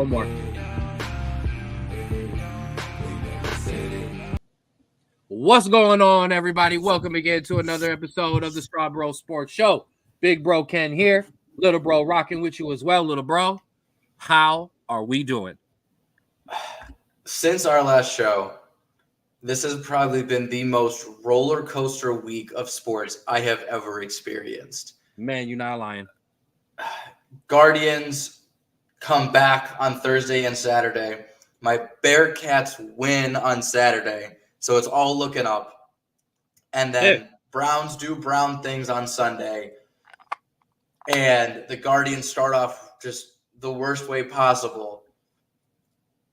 no more. What's going on, everybody? Welcome again to another episode of the Straub Sports Show. Big bro Ken here. Little bro rocking with you as well. Little bro, how are we doing? Since our last show, this has probably been the most roller coaster week of sports I have ever experienced. Man, you're not lying. Guardians come back on Thursday and Saturday. My Bearcats win on Saturday, so it's all looking up. And then Browns do Brown things on Sunday. And the Guardians start off just the worst way possible.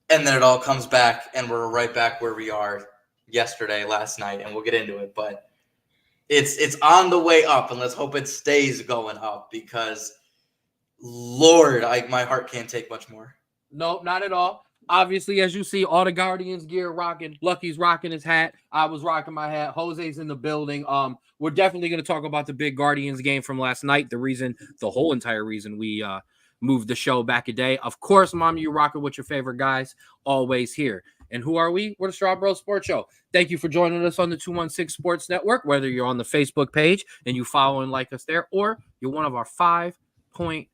And then it all comes back, and we're right back where we are last night, and we'll get into it. But it's on the way up, and let's hope it stays going up because, Lord, my heart can't take much more. Nope, not at all. Obviously, as you see, all the Guardians gear rocking. Lucky's rocking his hat. I was rocking my hat. Jose's in the building. We're definitely going to talk about the big Guardians game from last night. The whole entire reason we moved the show back a day. Of course, Mom, you rocking with your favorite guys, always here. And who are we? We're the Straub Sports Show. Thank you for joining us on the 216 Sports Network, whether you're on the Facebook page and you follow and like us there, or you're one of our 5.15,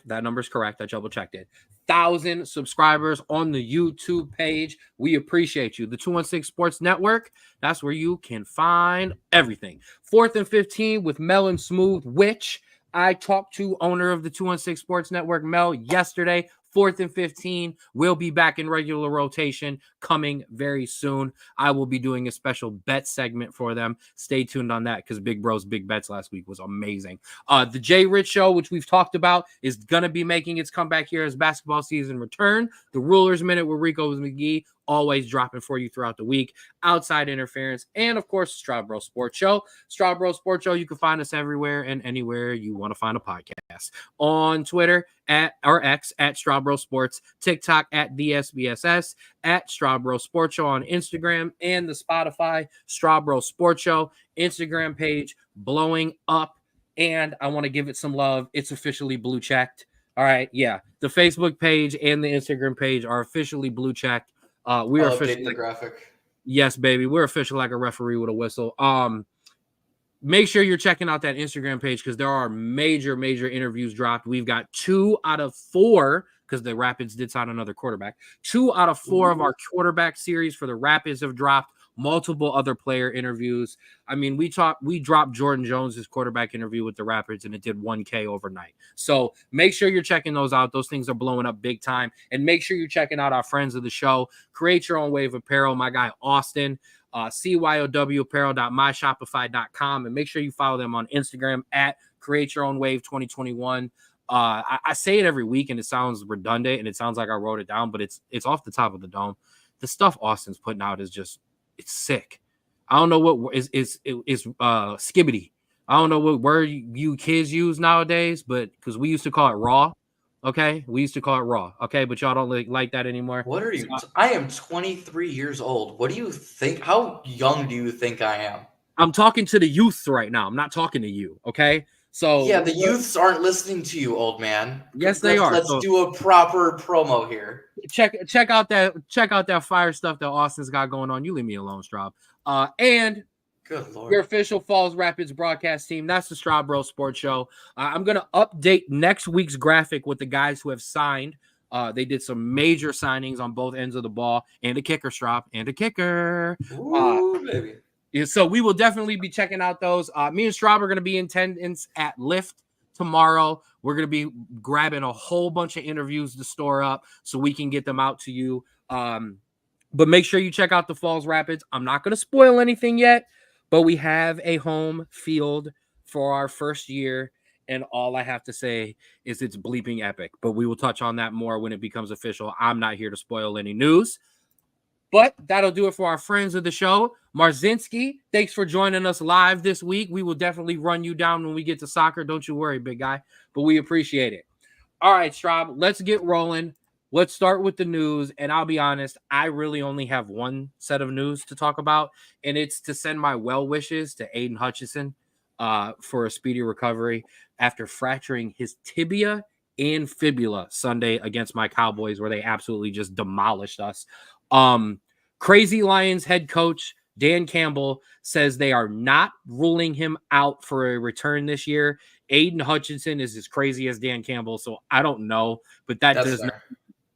that number's correct, I double-checked it, 1,000 subscribers on the YouTube page. We appreciate you. The 216 Sports Network, that's where you can find everything. 4th and 15 with Mel and Smooth, which I talked to owner of the 216 Sports Network, Mel, yesterday. 4th and 15 will be back in regular rotation coming very soon. I will be doing a special bet segment for them. Stay tuned on that because Big Bro's Big Bets last week was amazing. The Jay Rich Show, which we've talked about, is going to be making its comeback here as basketball season return. The Rulers Minute with Rico McGee, always dropping for you throughout the week. Outside Interference, and of course, Straub Sports Show. Straub Sports Show, you can find us everywhere and anywhere you want to find a podcast. On Twitter at X at Straub Sports, TikTok at DSBSS, at Straub Sports Show on Instagram, and the Spotify Straub Sports Show Instagram page blowing up. And I want to give it some love. It's officially blue checked. All right, yeah, the Facebook page and the Instagram page are officially blue checked. We're officially the graphic. Yes, baby. We're official like a referee with a whistle. Make sure you're checking out that Instagram page because there are major interviews dropped. We've got 2 out of 4 because the Rapids did sign another quarterback. 2 out of 4 of our quarterback series for the Rapids have dropped. Multiple other player interviews. I mean, we dropped Jordan Jones's quarterback interview with the Rapids, and it did 1K overnight. So make sure you're checking those out. Those things are blowing up big time. And make sure you're checking out our friends of the show. Create Your Own Wave Apparel. My guy Austin, CYOWapparel.myshopify.com, and make sure you follow them on Instagram at Create Your Own Wave 2021. I say it every week, and it sounds redundant, and it sounds like I wrote it down, but it's off the top of the dome. The stuff Austin's putting out is just. It's sick. I don't know what is skibbity. I don't know what word you kids use nowadays, but because we used to call it raw. Okay, we used to call it raw. Okay, but y'all don't like that anymore. What are you? I am 23 years old. What do you think? How young do you think I am? I'm talking to the youth right now. I'm not talking to you. Okay. So yeah, the youths aren't listening to you, old man. Yes, they are. Let's do a proper promo here. Check out that fire stuff that Austin's got going on. You leave me alone, Straub. And good Lord, your official Falls Rapids broadcast team. That's the Straub Sports Show. I'm gonna update next week's graphic with the guys who have signed. They did some major signings on both ends of the ball, and a kicker, Straub, and a kicker. Ooh, baby. So we will definitely be checking out those. Me and Straub are going to be in attendance at Lyft tomorrow. We're going to be grabbing a whole bunch of interviews to store up so we can get them out to you. But make sure you check out the Falls Rapids. I'm not going to spoil anything yet, but we have a home field for our first year. And all I have to say is it's bleeping epic. But we will touch on that more when it becomes official. I'm not here to spoil any news. But that'll do it for our friends of the show. Marzinski, thanks for joining us live this week. We will definitely run you down when we get to soccer. Don't you worry, big guy. But we appreciate it. All right, Straub, let's get rolling. Let's start with the news. And I'll be honest, I really only have one set of news to talk about, and it's to send my well wishes to Aiden Hutchinson for a speedy recovery after fracturing his tibia and fibula Sunday against my Cowboys, where they absolutely just demolished us. Crazy Lions head coach Dan Campbell says they are not ruling him out for a return this year. Aiden Hutchinson is as crazy as Dan Campbell, so I don't know, but that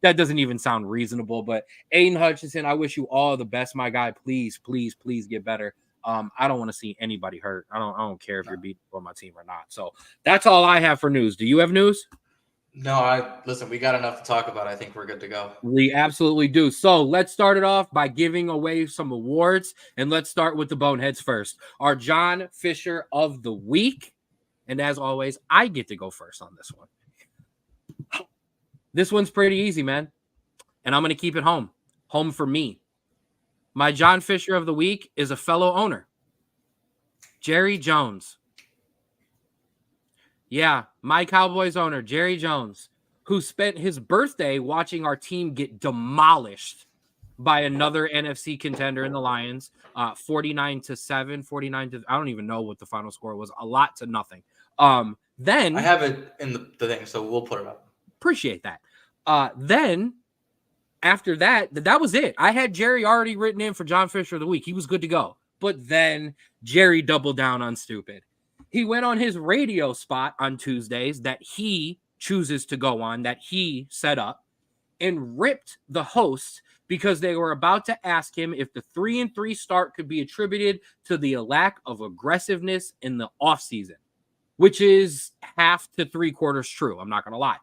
doesn't even sound reasonable. But Aiden Hutchinson, I wish you all the best, my guy. Please, please, please get better. I don't want to see anybody hurt. I don't care if you're beating on my team or not. So that's all I have for news. Do you have news? No, listen, we got enough to talk about. I think we're good to go. We absolutely do. So let's start it off by giving away some awards, and let's start with the Boneheads first. Our John Fisher of the week. And as always, I get to go first on this one. This one's pretty easy, man. And I'm going to keep it home. Home for me. My John Fisher of the week is a fellow owner, Jerry Jones. Yeah, my Cowboys owner, Jerry Jones, who spent his birthday watching our team get demolished by another NFC contender in the Lions, 49-7, 49 I don't even know what the final score was, a lot to nothing. Then I have it in the thing, so we'll put it up. Appreciate that. Then after that was it. I had Jerry already written in for John Fisher of the week. He was good to go. But then Jerry doubled down on stupid. He went on his radio spot on Tuesdays that he chooses to go on, that he set up, and ripped the host because they were about to ask him if the 3-3 start could be attributed to the lack of aggressiveness in the offseason, which is half to 3/4 true. I'm not going to lie.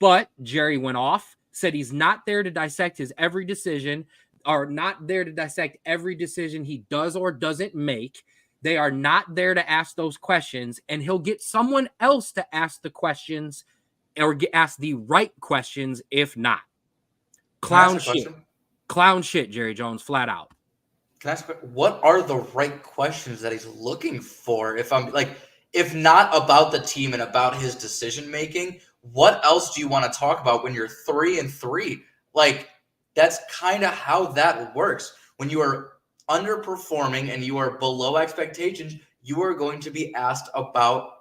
But Jerry went off, said he's not there to dissect his every decision, or not there to dissect every decision he does or doesn't make. They are not there to ask those questions, and he'll get someone else to ask the questions or ask the right questions if not. Clown shit. Clown shit, Jerry Jones, flat out. Can I ask, what are the right questions that he's looking for? If not about the team and about his decision making, what else do you want to talk about when you're 3-3? Like, that's kind of how that works. When you are underperforming and you are below expectations, you are going to be asked about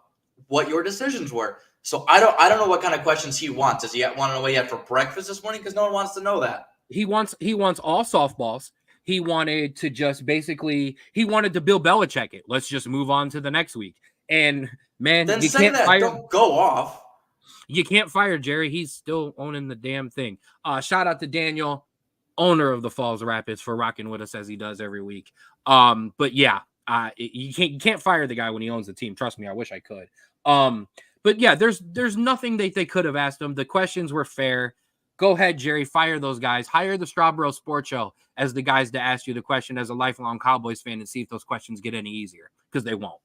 what your decisions were. So I don't know what kind of questions he wants. Does he want to know what he had for breakfast this morning? Because no one wants to know that. He wants all softballs. He wanted to just he wanted to Bill Belichick it. Let's just move on to the next week. And man, then you can't fire. Don't go off. You can't fire Jerry. He's still owning the damn thing. Shout out to Daniel, owner of the Falls Rapids, for rocking with us as he does every week. But yeah, you can't fire the guy when he owns the team. Trust me, I wish I could. But yeah, there's nothing that they could have asked him. The questions were fair. Go ahead, Jerry. Fire those guys. Hire the Straub Sports Show as the guys to ask you the question as a lifelong Cowboys fan and see if those questions get any easier, because they won't.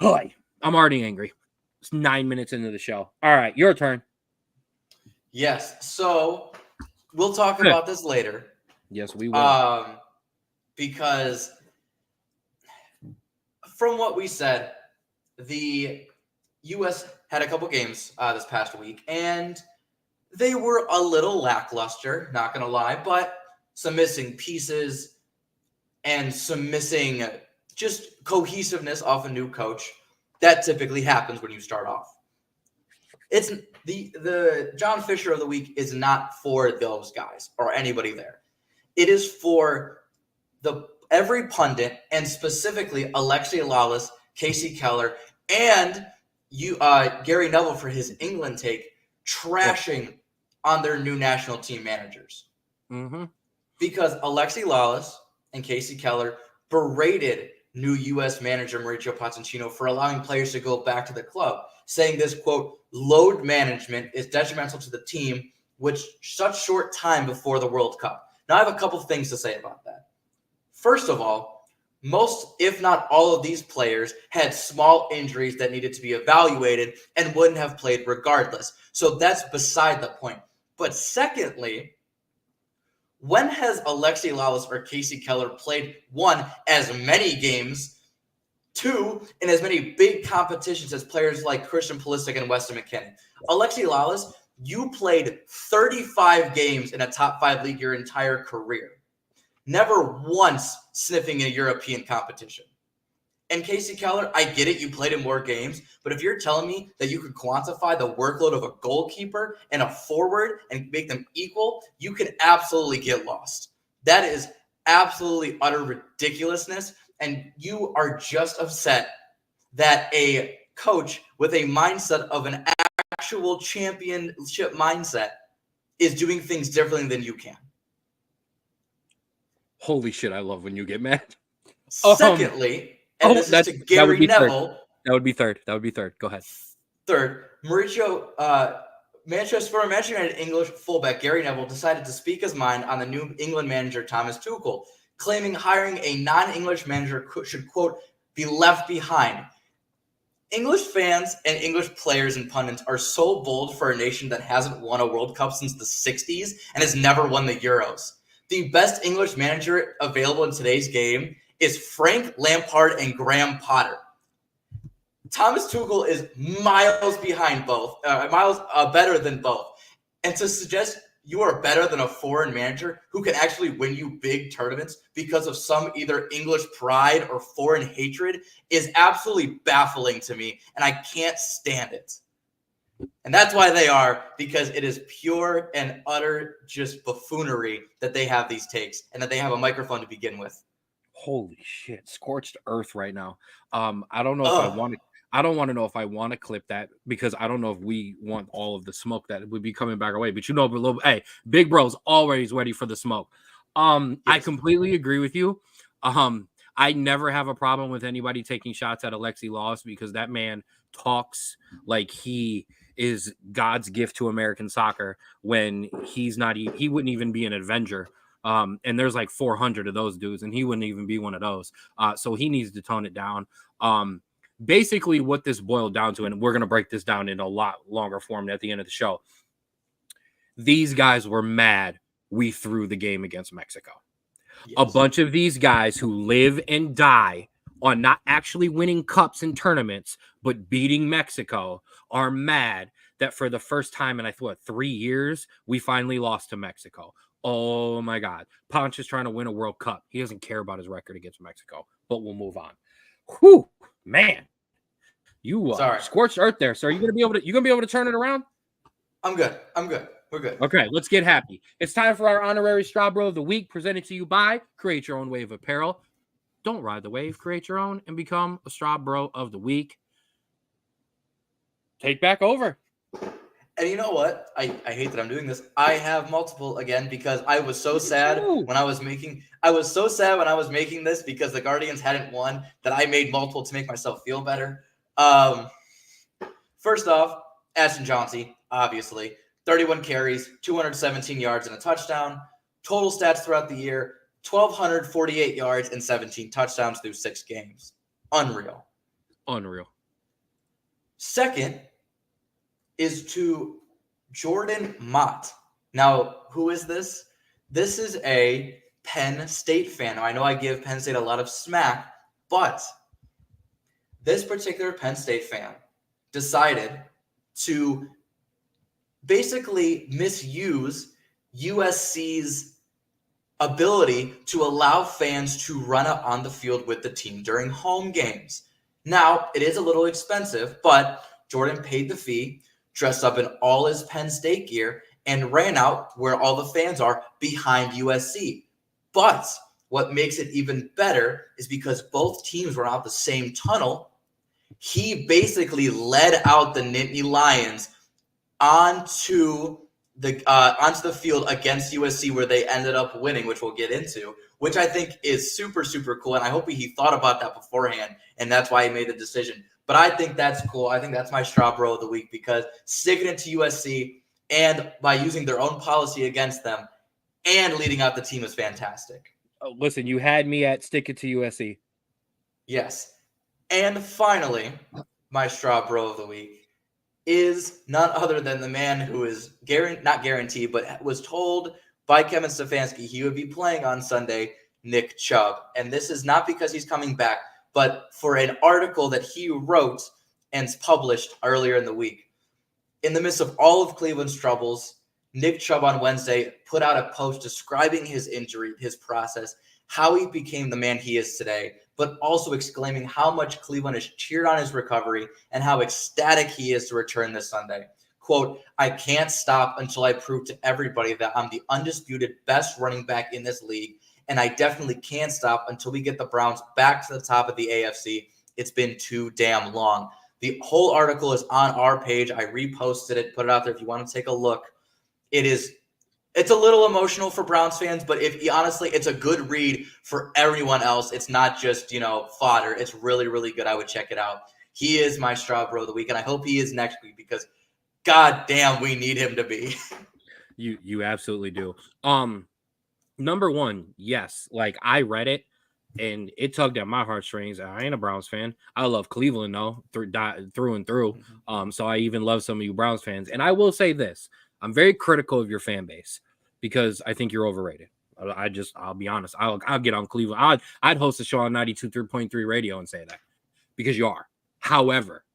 Hi, I'm already angry. It's 9 minutes into the show. All right, your turn. Yes. So we'll talk about this later. Yes, we will. Because from what we said, the U.S. had a couple games this past week, and they were a little lackluster, not going to lie, but some missing pieces and some missing just cohesiveness off a new coach. That typically happens when you start off. It's the John Fisher of the week is not for those guys or anybody there. It is for every pundit, and specifically Alexi Lalas, Casey Keller, and Gary Neville for his England take, trashing on their new national team managers. Mm-hmm. Because Alexi Lalas and Casey Keller berated new U.S. manager Mauricio Pochettino for allowing players to go back to the club, saying this, quote, load management is detrimental to the team with such short time before the World Cup. Now, I have a couple things to say about that. First of all, most, if not all of these players had small injuries that needed to be evaluated and wouldn't have played regardless. So that's beside the point. But secondly, when has Alexi Lalas or Casey Keller played, one, as many games, two, in as many big competitions as players like Christian Pulisic and Weston McKennie? Alexi Lalas, you played 35 games in a top 5 league your entire career. Never once sniffing a European competition. And Casey Keller, I get it. You played in more games. But if you're telling me that you could quantify the workload of a goalkeeper and a forward and make them equal, you can absolutely get lost. That is absolutely utter ridiculousness. And you are just upset that a coach with a mindset of an actual championship mindset is doing things differently than you can. Holy shit, I love when you get mad. Secondly, and this is to Gary Neville. That would be third. Go ahead. Third, Mauricio, Manchester United English fullback Gary Neville decided to speak his mind on the New England manager Thomas Tuchel, claiming hiring a non-English manager should, quote, be left behind. English fans and English players and pundits are so bold for a nation that hasn't won a World Cup since the 60s and has never won the Euros. The best English manager available in today's game is Frank Lampard and Graham Potter. Thomas Tuchel is miles behind both, miles better than both. And to suggest you are better than a foreign manager who can actually win you big tournaments because of some either English pride or foreign hatred is absolutely baffling to me, and I can't stand it. And that's why they are, because it is pure and utter just buffoonery that they have these takes and that they have a microphone to begin with. Holy shit, scorched earth right now. I don't know if I want to. I don't want to know if I want to clip that because I don't know if we want all of the smoke that would be coming back our way. But you know, hey, Big Bro's always ready for the smoke. Yes. I completely agree with you. I never have a problem with anybody taking shots at Alexi Laws because that man talks like he is God's gift to American soccer when he's not. He wouldn't even be an Avenger. And there's like 400 of those dudes, and he wouldn't even be one of those. So he needs to tone it down. Basically what this boiled down to, and we're going to break this down in a lot longer form at the end of the show. These guys were mad we threw the game against Mexico. Yes. A bunch of these guys who live and die on not actually winning cups and tournaments, but beating Mexico are mad that for the first time in, I thought, 3 years, we finally lost to Mexico. Oh my God. Poch is trying to win a World Cup. He doesn't care about his record against Mexico, but we'll move on. Whew, man. You scorched earth there, sir. You gonna be able to turn it around? I'm good. We're good. Okay, let's get happy. It's time for our honorary Straub Bro of the Week, presented to you by Create Your Own Wave Apparel. Don't ride the wave, create your own, and become a Straub Bro of the Week. Take back over. And you know what? I hate that I'm doing this. I have multiple again because I was so sad when I was making this because the Guardians hadn't won that I made multiple to make myself feel better. First off, Ashton Johnson, obviously, 31 carries, 217 yards and a touchdown. Total stats throughout the year, 1,248 yards and 17 touchdowns through 6 games. Unreal. Second is to Jordan Mott. Now, who is this? This is a Penn State fan. Now, I know I give Penn State a lot of smack, but this particular Penn State fan decided to basically misuse USC's ability to allow fans to run out on the field with the team during home games. Now, it is a little expensive, but Jordan paid the fee, dressed up in all his Penn State gear, and ran out where all the fans are behind USC. But what makes it even better is because both teams were out the same tunnel, he basically led out the Nittany Lions onto the field against USC where they ended up winning, which we'll get into, which I think is super, super cool. And I hope he thought about that beforehand, and that's why he made the decision. But I think that's cool. I think that's my Straub Bro of the Week because sticking it to USC and by using their own policy against them and leading out the team is fantastic. Oh, listen, you had me at stick it to USC. Yes. And finally, my Straub Bro of the Week is none other than the man who is not guaranteed, but was told by Kevin Stefanski he would be playing on Sunday, Nick Chubb. And this is not because he's coming back, but for an article that he wrote and published earlier in the week. In the midst of all of Cleveland's troubles, Nick Chubb on Wednesday put out a post describing his injury, his process, how he became the man he is today, but also exclaiming how much Cleveland has cheered on his recovery and how ecstatic he is to return this Sunday. Quote, I can't stop until I prove to everybody that I'm the undisputed best running back in this league, and I definitely can't stop until we get the Browns back to the top of the AFC. It's been too damn long. The whole article is on our page. I reposted it, put it out there if you want to take a look. It's a little emotional for Browns fans, but honestly, it's a good read for everyone else. It's not just, fodder. It's really, really good. I would check it out. He is my Straub Bro of the week, and I hope he is next week because God damn, we need him to be. You absolutely do. Number one, yes. Like, I read it and it tugged at my heartstrings. I ain't a Browns fan. I love Cleveland though, through and through. So I even love some of you Browns fans. And I will say this: I'm very critical of your fan base because I think you're overrated. I'll be honest. I'll get on Cleveland. I'd host a show on 92.3 radio and say that because you are. However,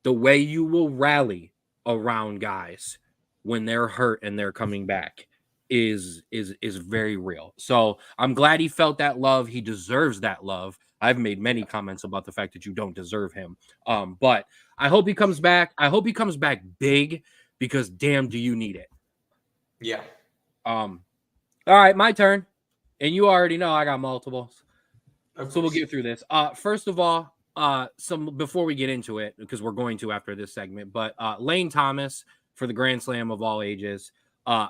the way you will rally around guys when they're hurt and they're coming back is very real. So I'm glad he felt that love. He deserves that love. I've made many comments about the fact that you don't deserve him. But I hope he comes back. I hope he comes back big because damn, do you need it? Yeah. All right, my turn. And you already know I got multiples. So we'll get through this. First of all, before we get into it, because we're going to after this segment, but Lane Thomas for the Grand Slam of all ages,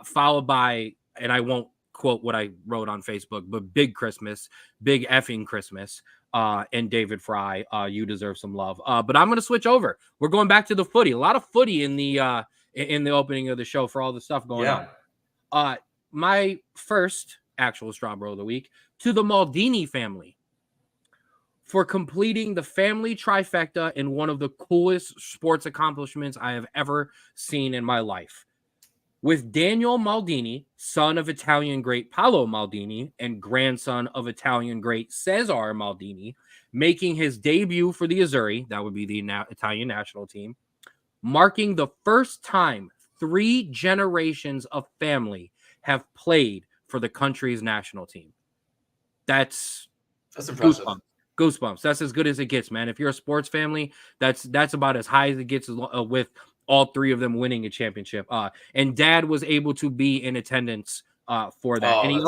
followed by, and I won't quote what I wrote on Facebook, but Big Christmas, Big effing Christmas, and David Fry, you deserve some love. But I'm going to switch over. We're going back to the footy. A lot of footy in the opening of the show for all the stuff going on. My first actual Straub Bro of the week to the Maldini family for completing the family trifecta in one of the coolest sports accomplishments I have ever seen in my life. With Daniel Maldini, son of Italian great Paolo Maldini and grandson of Italian great Cesare Maldini, making his debut for the Azzurri, that would be the Italian national team, marking the first time 3 generations of family have played for the country's national team. That's impressive. Goosebumps. That's as good as it gets, man. If you're a sports family, that's about as high as it gets with all 3 of them winning a championship. And Dad was able to be in attendance for that. And he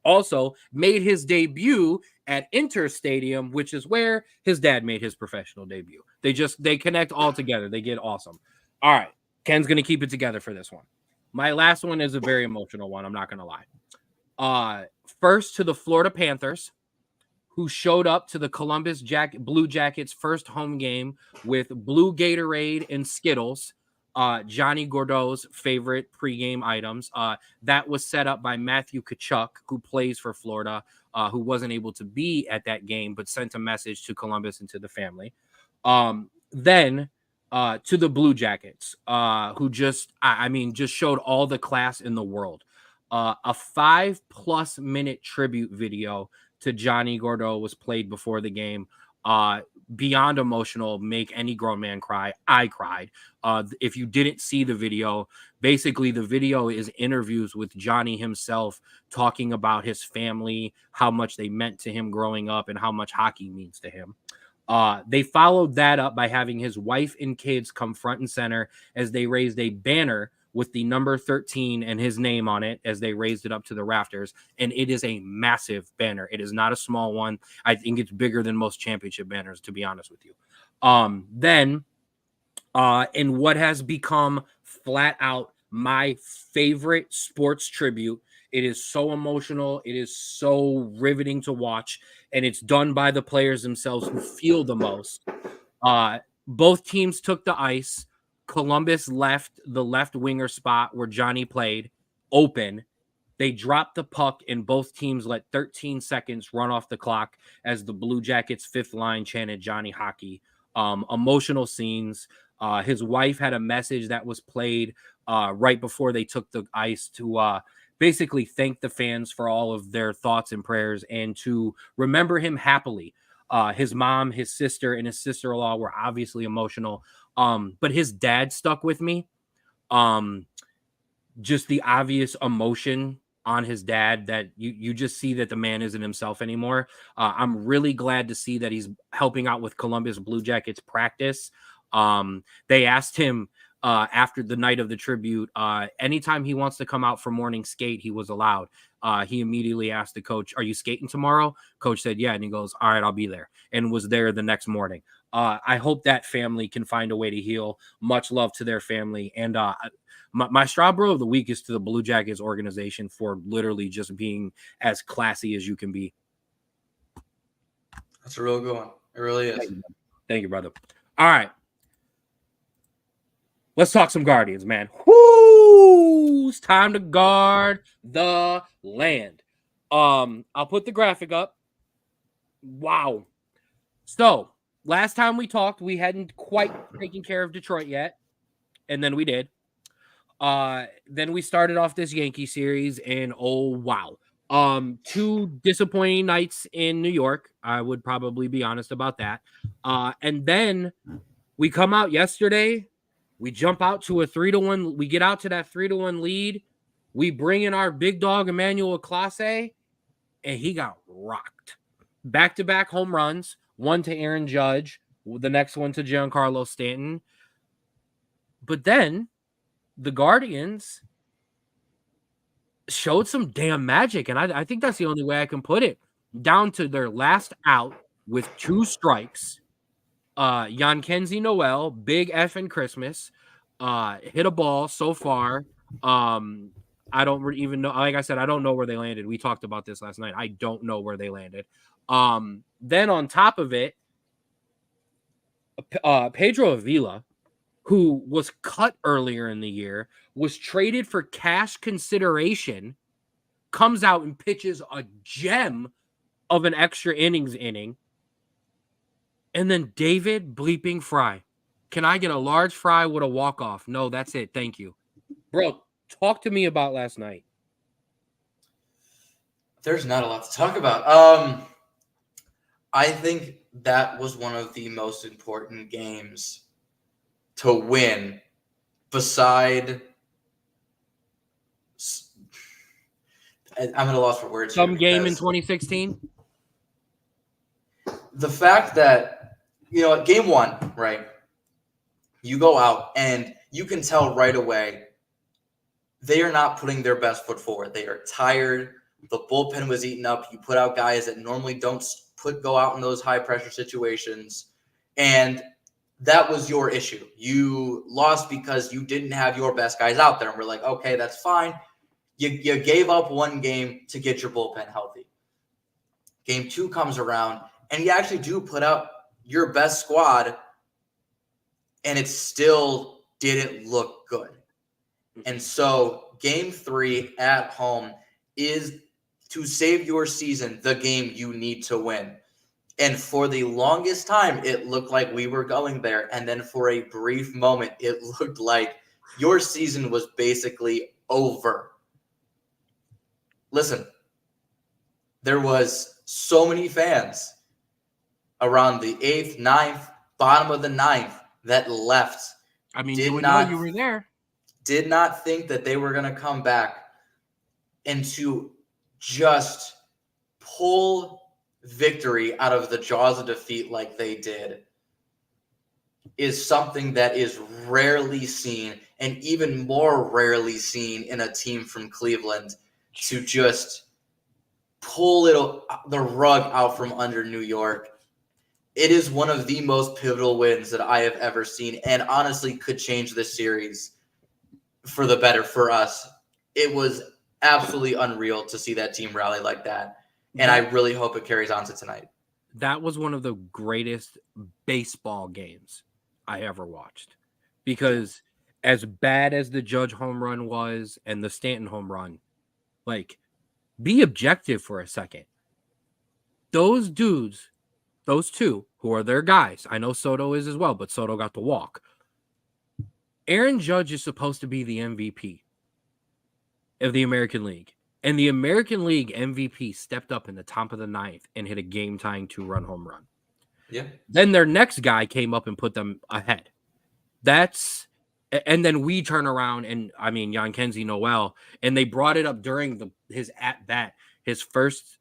also made his debut at Inter Stadium, which is where his dad made his professional debut. They connect all together. They get awesome. All right. Ken's going to keep it together for this one. My last one is a very emotional one. I'm not going to lie. First to the Florida Panthers, who showed up to the Columbus Blue Jackets' first home game with blue Gatorade and Skittles, Johnny Gaudreau's favorite pregame items. That was set up by Matthew Tkachuk, who plays for Florida, who wasn't able to be at that game, but sent a message to Columbus and to the family. Then to the Blue Jackets, who just showed all the class in the world. A 5+ minute tribute video to Johnny Gaudreau was played before the game. Beyond emotional, make any grown man cry. I cried. If you didn't see the video, basically the video is interviews with Johnny himself talking about his family, how much they meant to him growing up, and how much hockey means to him. They followed that up by having his wife and kids come front and center as they raised a banner with the number 13 and his name on it as they raised it up to the rafters. And it is a massive banner. It is not a small one. I think it's bigger than most championship banners, to be honest with you. Then in what has become flat out my favorite sports tribute, it is so emotional. It is so riveting to watch. And it's done by the players themselves who feel the most. Both teams took the ice. Columbus left the left winger spot where Johnny played open. They dropped the puck and both teams let 13 seconds run off the clock as the Blue Jackets' 5th line chanted Johnny Hockey. Emotional scenes. His wife had a message that was played right before they took the ice to basically thank the fans for all of their thoughts and prayers and to remember him happily. His mom, his sister, and his sister-in-law were obviously emotional. But his dad stuck with me. just the obvious emotion on his dad that you just see that the man isn't himself anymore. I'm really glad to see that he's helping out with Columbus Blue Jackets practice. They asked him after the night of the tribute, anytime he wants to come out for morning skate, he was allowed. He immediately asked the coach, "Are you skating tomorrow?" Coach said, "Yeah." And he goes, "All right, I'll be there." And was there the next morning. I hope that family can find a way to heal. Much love to their family. And my Straub Bro of the week is to the Blue Jackets organization for literally just being as classy as you can be. That's a real good one. It really is. Thank you, brother. All right. Let's talk some Guardians, man. Whoo! It's time to guard the land. I'll put the graphic up. Wow. So, last time we talked, we hadn't quite taken care of Detroit yet. And then we did. Then we started off this Yankee series, and oh wow. 2 disappointing nights in New York. I would probably be honest about that. And then we come out yesterday. We jump out to a 3-1. We get out to that 3-1 lead. We bring in our big dog, Emmanuel Clase, and he got rocked. Back-to-back home runs, one to Aaron Judge, the next one to Giancarlo Stanton. But then the Guardians showed some damn magic, and I think that's the only way I can put it. Down to their last out with 2 strikes. Yankenzi Noel, big effing Christmas, hit a ball so far. I don't even know. Like I said, I don't know where they landed. We talked about this last night. I don't know where they landed. Then on top of it, Pedro Avila, who was cut earlier in the year, was traded for cash consideration, comes out and pitches a gem of an extra innings inning. And then David bleeping Fry. Can I get a large fry with a walk-off? No, that's it. Thank you. Bro, talk to me about last night. There's not a lot to talk about. I think that was one of the most important games to win beside I'm at a loss for words. Some game in 2016. The fact that, game 1, right? You go out and you can tell right away they are not putting their best foot forward. They are tired. The bullpen was eaten up. You put out guys that normally don't go out in those high pressure situations. And that was your issue. You lost because you didn't have your best guys out there. And we're like, okay, that's fine. You gave up one game to get your bullpen healthy. Game 2 comes around, and you actually do put out your best squad, and it still didn't look good. And so game 3 at home is, to save your season, the game you need to win. And for the longest time, it looked like we were going there. And then for a brief moment, it looked like your season was basically over. Listen, there was so many fans around the 8th, 9th, bottom of the 9th that left. I mean, you would know you were there. Did not think that they were going to come back, and to just pull victory out of the jaws of defeat like they did is something that is rarely seen, and even more rarely seen in a team from Cleveland, to just pull the rug out from under New York. It is one of the most pivotal wins that I have ever seen, and honestly could change this series for the better for us. It was absolutely unreal to see that team rally like that, and I really hope it carries on to tonight. That was one of the greatest baseball games I ever watched, because as bad as the Judge home run was and the Stanton home run, like, be objective for a second. Those dudes, those two who are their guys, I know Soto is as well, but Soto got the walk. Aaron Judge is supposed to be the MVP of the American League. And the American League MVP stepped up in the top of the 9th and hit a game-tying 2-run home run. Yeah. Then their next guy came up and put them ahead. That's And then we turn around and, I mean, Kenzie Noel, and they brought it up during his at-bat, his first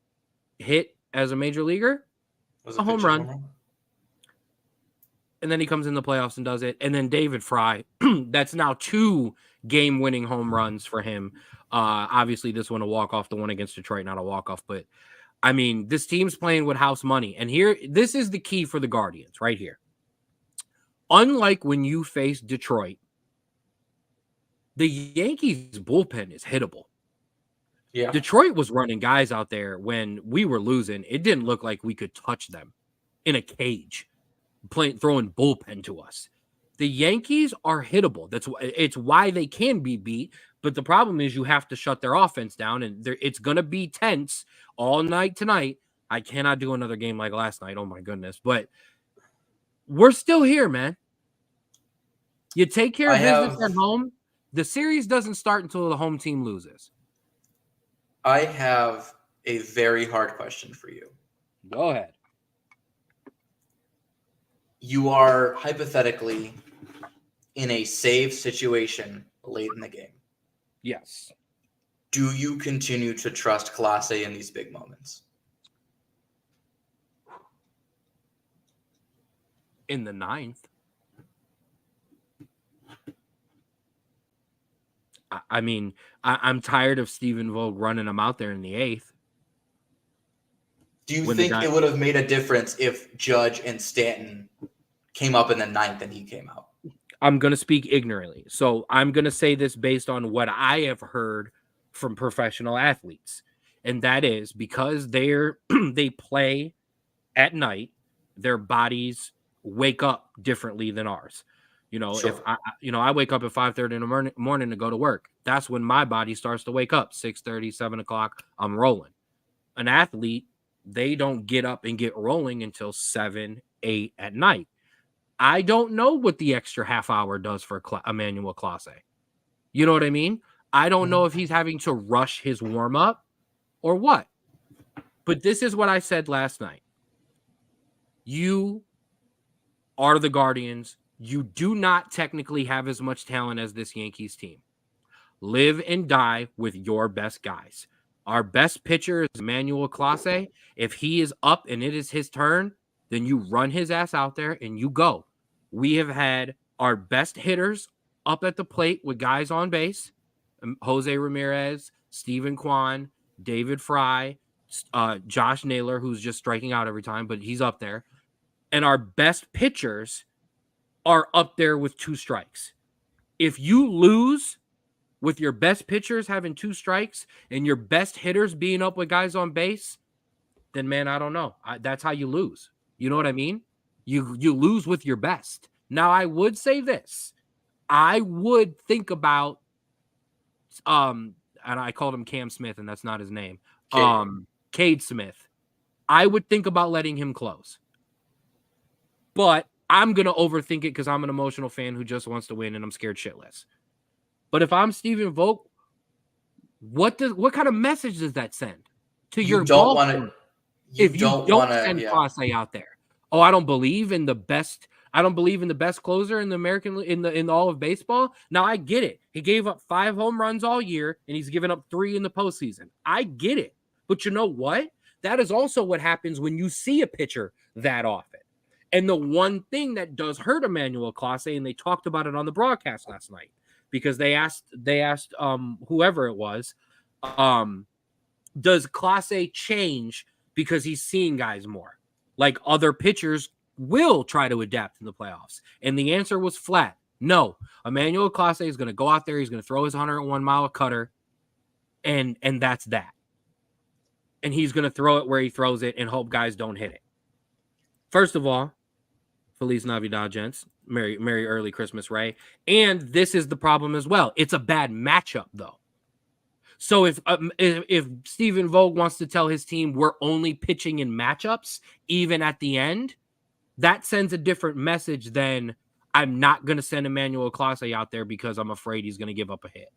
hit as a major leaguer, Was a home run. And then he comes in the playoffs and does it. And then David Fry, that's now 2 game-winning home runs for him. Obviously, this one a walk-off, the one against Detroit, not a walk-off. But, I mean, this team's playing with house money. And this is the key for the Guardians right here. Unlike when you face Detroit, the Yankees bullpen is hittable. Yeah. Detroit was running guys out there when we were losing. It didn't look like we could touch them in a cage, throwing bullpen to us. The Yankees are hittable. It's why they can be beat. But the problem is you have to shut their offense down, and it's going to be tense all night tonight. I cannot do another game like last night. Oh, my goodness. But we're still here, man. You take care of business at home. The series doesn't start until the home team loses. I have a very hard question for you. Go ahead. You are hypothetically in a save situation late in the game. Yes. Do you continue to trust Clase in these big moments? In the 9th. I mean, I'm tired of Stephen Vogt running him out there in the 8th. Do you think it would have made a difference if Judge and Stanton came up in the 9th and he came out? I'm going to speak ignorantly. So I'm going to say this based on what I have heard from professional athletes. And that is because they play at night, their bodies wake up differently than ours. You know, Sure. If I wake up at 5:30 in the morning to go to work, that's when my body starts to wake up. 6:30, 7 o'clock, I'm rolling. An athlete, they don't get up and get rolling until 7, 8 at night. I don't know what the extra half hour does for Emmanuel Clase. You know what I mean? I don't know if he's having to rush his warm up or what. But this is what I said last night. You are the Guardians. You do not technically have as much talent as this Yankees team. Live and die with your best guys. Our best pitcher is Emmanuel Clase. If he is up and it is his turn, then you run his ass out there and you go. We have had our best hitters up at the plate with guys on base. Jose Ramirez, Steven Kwan, David Fry, Josh Naylor, who's just striking out every time, but he's up there. And our best pitchers are up there with 2 strikes. If you lose with your best pitchers having 2 strikes and your best hitters being up with guys on base, then, man, I don't know. That's how you lose. You know what I mean? You lose with your best. Now, I would say this. I would think about, and I called him Cam Smith, and that's not his name. Cade Smith. I would think about letting him close. But I'm going to overthink it because I'm an emotional fan who just wants to win, and I'm scared shitless. But if I'm Stephen Vogt, what kind of message does that send to your ball? If you don't send Clase out there, I don't believe in the best. I don't believe in the best closer in the American in all of baseball. Now I get it. He gave up 5 home runs all year, and he's given up 3 in the postseason. I get it. But you know what? That is also what happens when you see a pitcher that often. And the one thing that does hurt Emmanuel Clase, and they talked about it on the broadcast last night, because they asked whoever it was, does Clase change because he's seeing guys more? Like other pitchers will try to adapt in the playoffs. And the answer was flat. No. Emmanuel Clase is going to go out there, he's going to throw his 101-mile cutter, and that's that. And he's going to throw it where he throws it and hope guys don't hit it. First of all, Feliz Navidad, gents. Merry early Christmas, Ray. And this is the problem as well. It's a bad matchup, though. So if Stephen Vogt wants to tell his team we're only pitching in matchups, even at the end, that sends a different message than I'm not going to send Emmanuel Clase out there because I'm afraid he's going to give up a hit.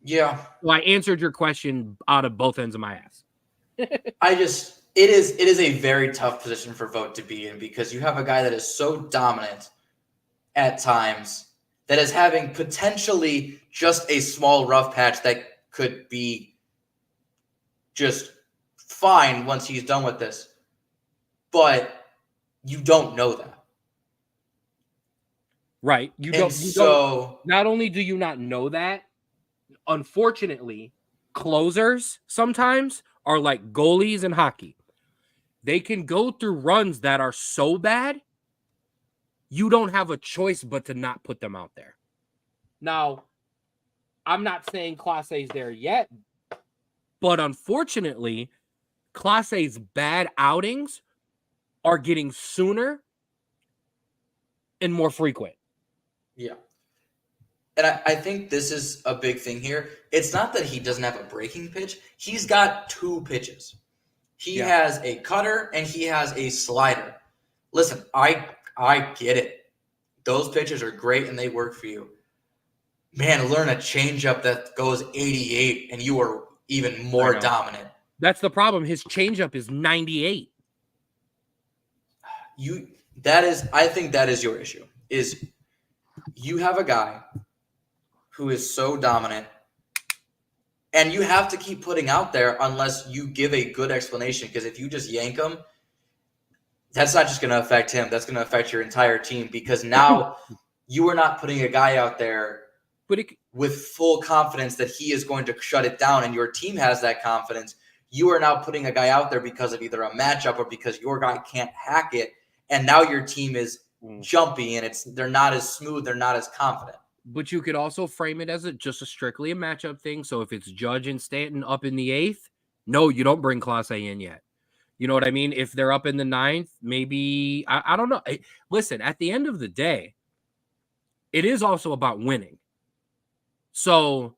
Yeah. Well, I answered your question out of both ends of my ass. It is a very tough position for Vogt to be in because you have a guy that is so dominant at times, that is having potentially just a small rough patch that could be just fine once he's done with this. But you don't know that. Right. You don't. Not only do you not know that, unfortunately, closers sometimes are like goalies in hockey. They can go through runs that are so bad, you don't have a choice but to not put them out there. Now, I'm not saying Class A's there yet, but unfortunately, Class A's bad outings are getting sooner and more frequent. Yeah. And I think this is a big thing here. It's not that he doesn't have a breaking pitch. He's got 2 pitches. He has a cutter and he has a slider. Listen, I get it. Those pitches are great and they work for you. Man, learn a changeup that goes 88 and you are even more dominant. That's the problem. His changeup is 98. I think that is your issue. Is you have a guy who is so dominant, and you have to keep putting out there unless you give a good explanation. Because if you just yank him, that's not just going to affect him. That's going to affect your entire team. Because now you are not putting a guy out there with full confidence that he is going to shut it down, and your team has that confidence. You are now putting a guy out there because of either a matchup or because your guy can't hack it, and now your team is jumpy and they're not as smooth, they're not as confident. But you could also frame it as strictly a matchup thing. So if it's Judge and Stanton up in the 8th, no, you don't bring Class A in yet. You know what I mean? If they're up in the 9th, maybe I don't know. Listen, at the end of the day, it is also about winning. So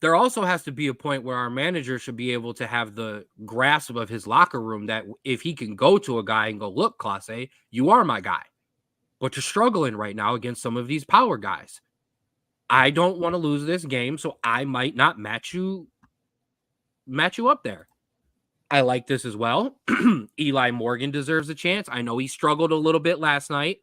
there also has to be a point where our manager should be able to have the grasp of his locker room that if he can go to a guy and go, look, Class A, you are my guy, but you're struggling right now against some of these power guys. I don't want to lose this game, so I might not match you up there. I like this as well. Eli Morgan deserves a chance. I know he struggled a little bit last night,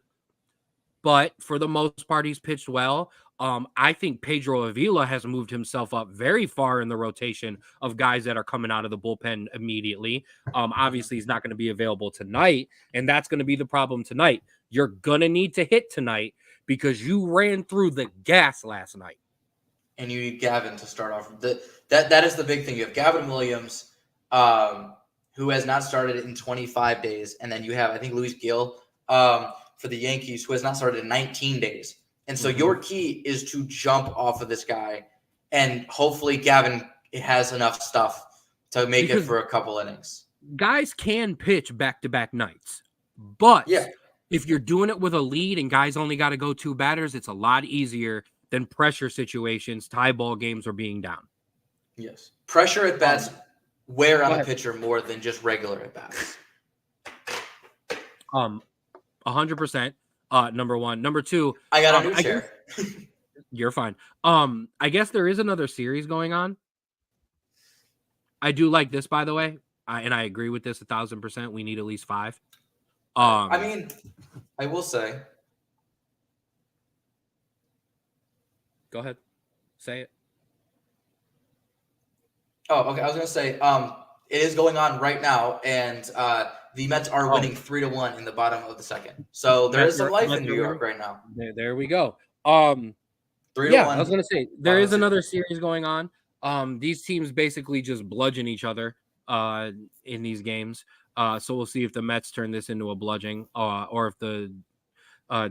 but for the most part, he's pitched well. I think Pedro Avila has moved himself up very far in the rotation of guys that are coming out of the bullpen immediately. Obviously, he's not going to be available tonight, and that's going to be the problem tonight. You're going to need to hit tonight because you ran through the gas last night. And you need Gavin to start off. That is the big thing. You have Gavin Williams, who has not started in 25 days. And then you have, I think, Luis Gil for the Yankees, who has not started in 19 days. And so your key is to jump off of this guy. And hopefully Gavin has enough stuff to make it for a couple innings. Guys can pitch back-to-back nights. But if you're doing it with a lead and guys only got to go 2 batters, it's a lot easier than pressure situations, tie ball games, or being down. Yes. Pressure at bats wear on a pitcher more than just regular at bats. 100%. Number one. Number two, I got a new chair. You're fine. I guess there is another series going on. I do like this, by the way. And I agree with this 1,000%. We need at least 5. I mean, I will say. Go ahead. Say it. Oh, okay. I was going to say, it is going on right now, and the Mets are winning 3-1 in the bottom of the second. So there is some life in New York right now. There we go. 3-1. I was going to say, there is another series going on. These teams basically just bludgeon each other in these games. So we'll see if the Mets turn this into a bludgeoning or if the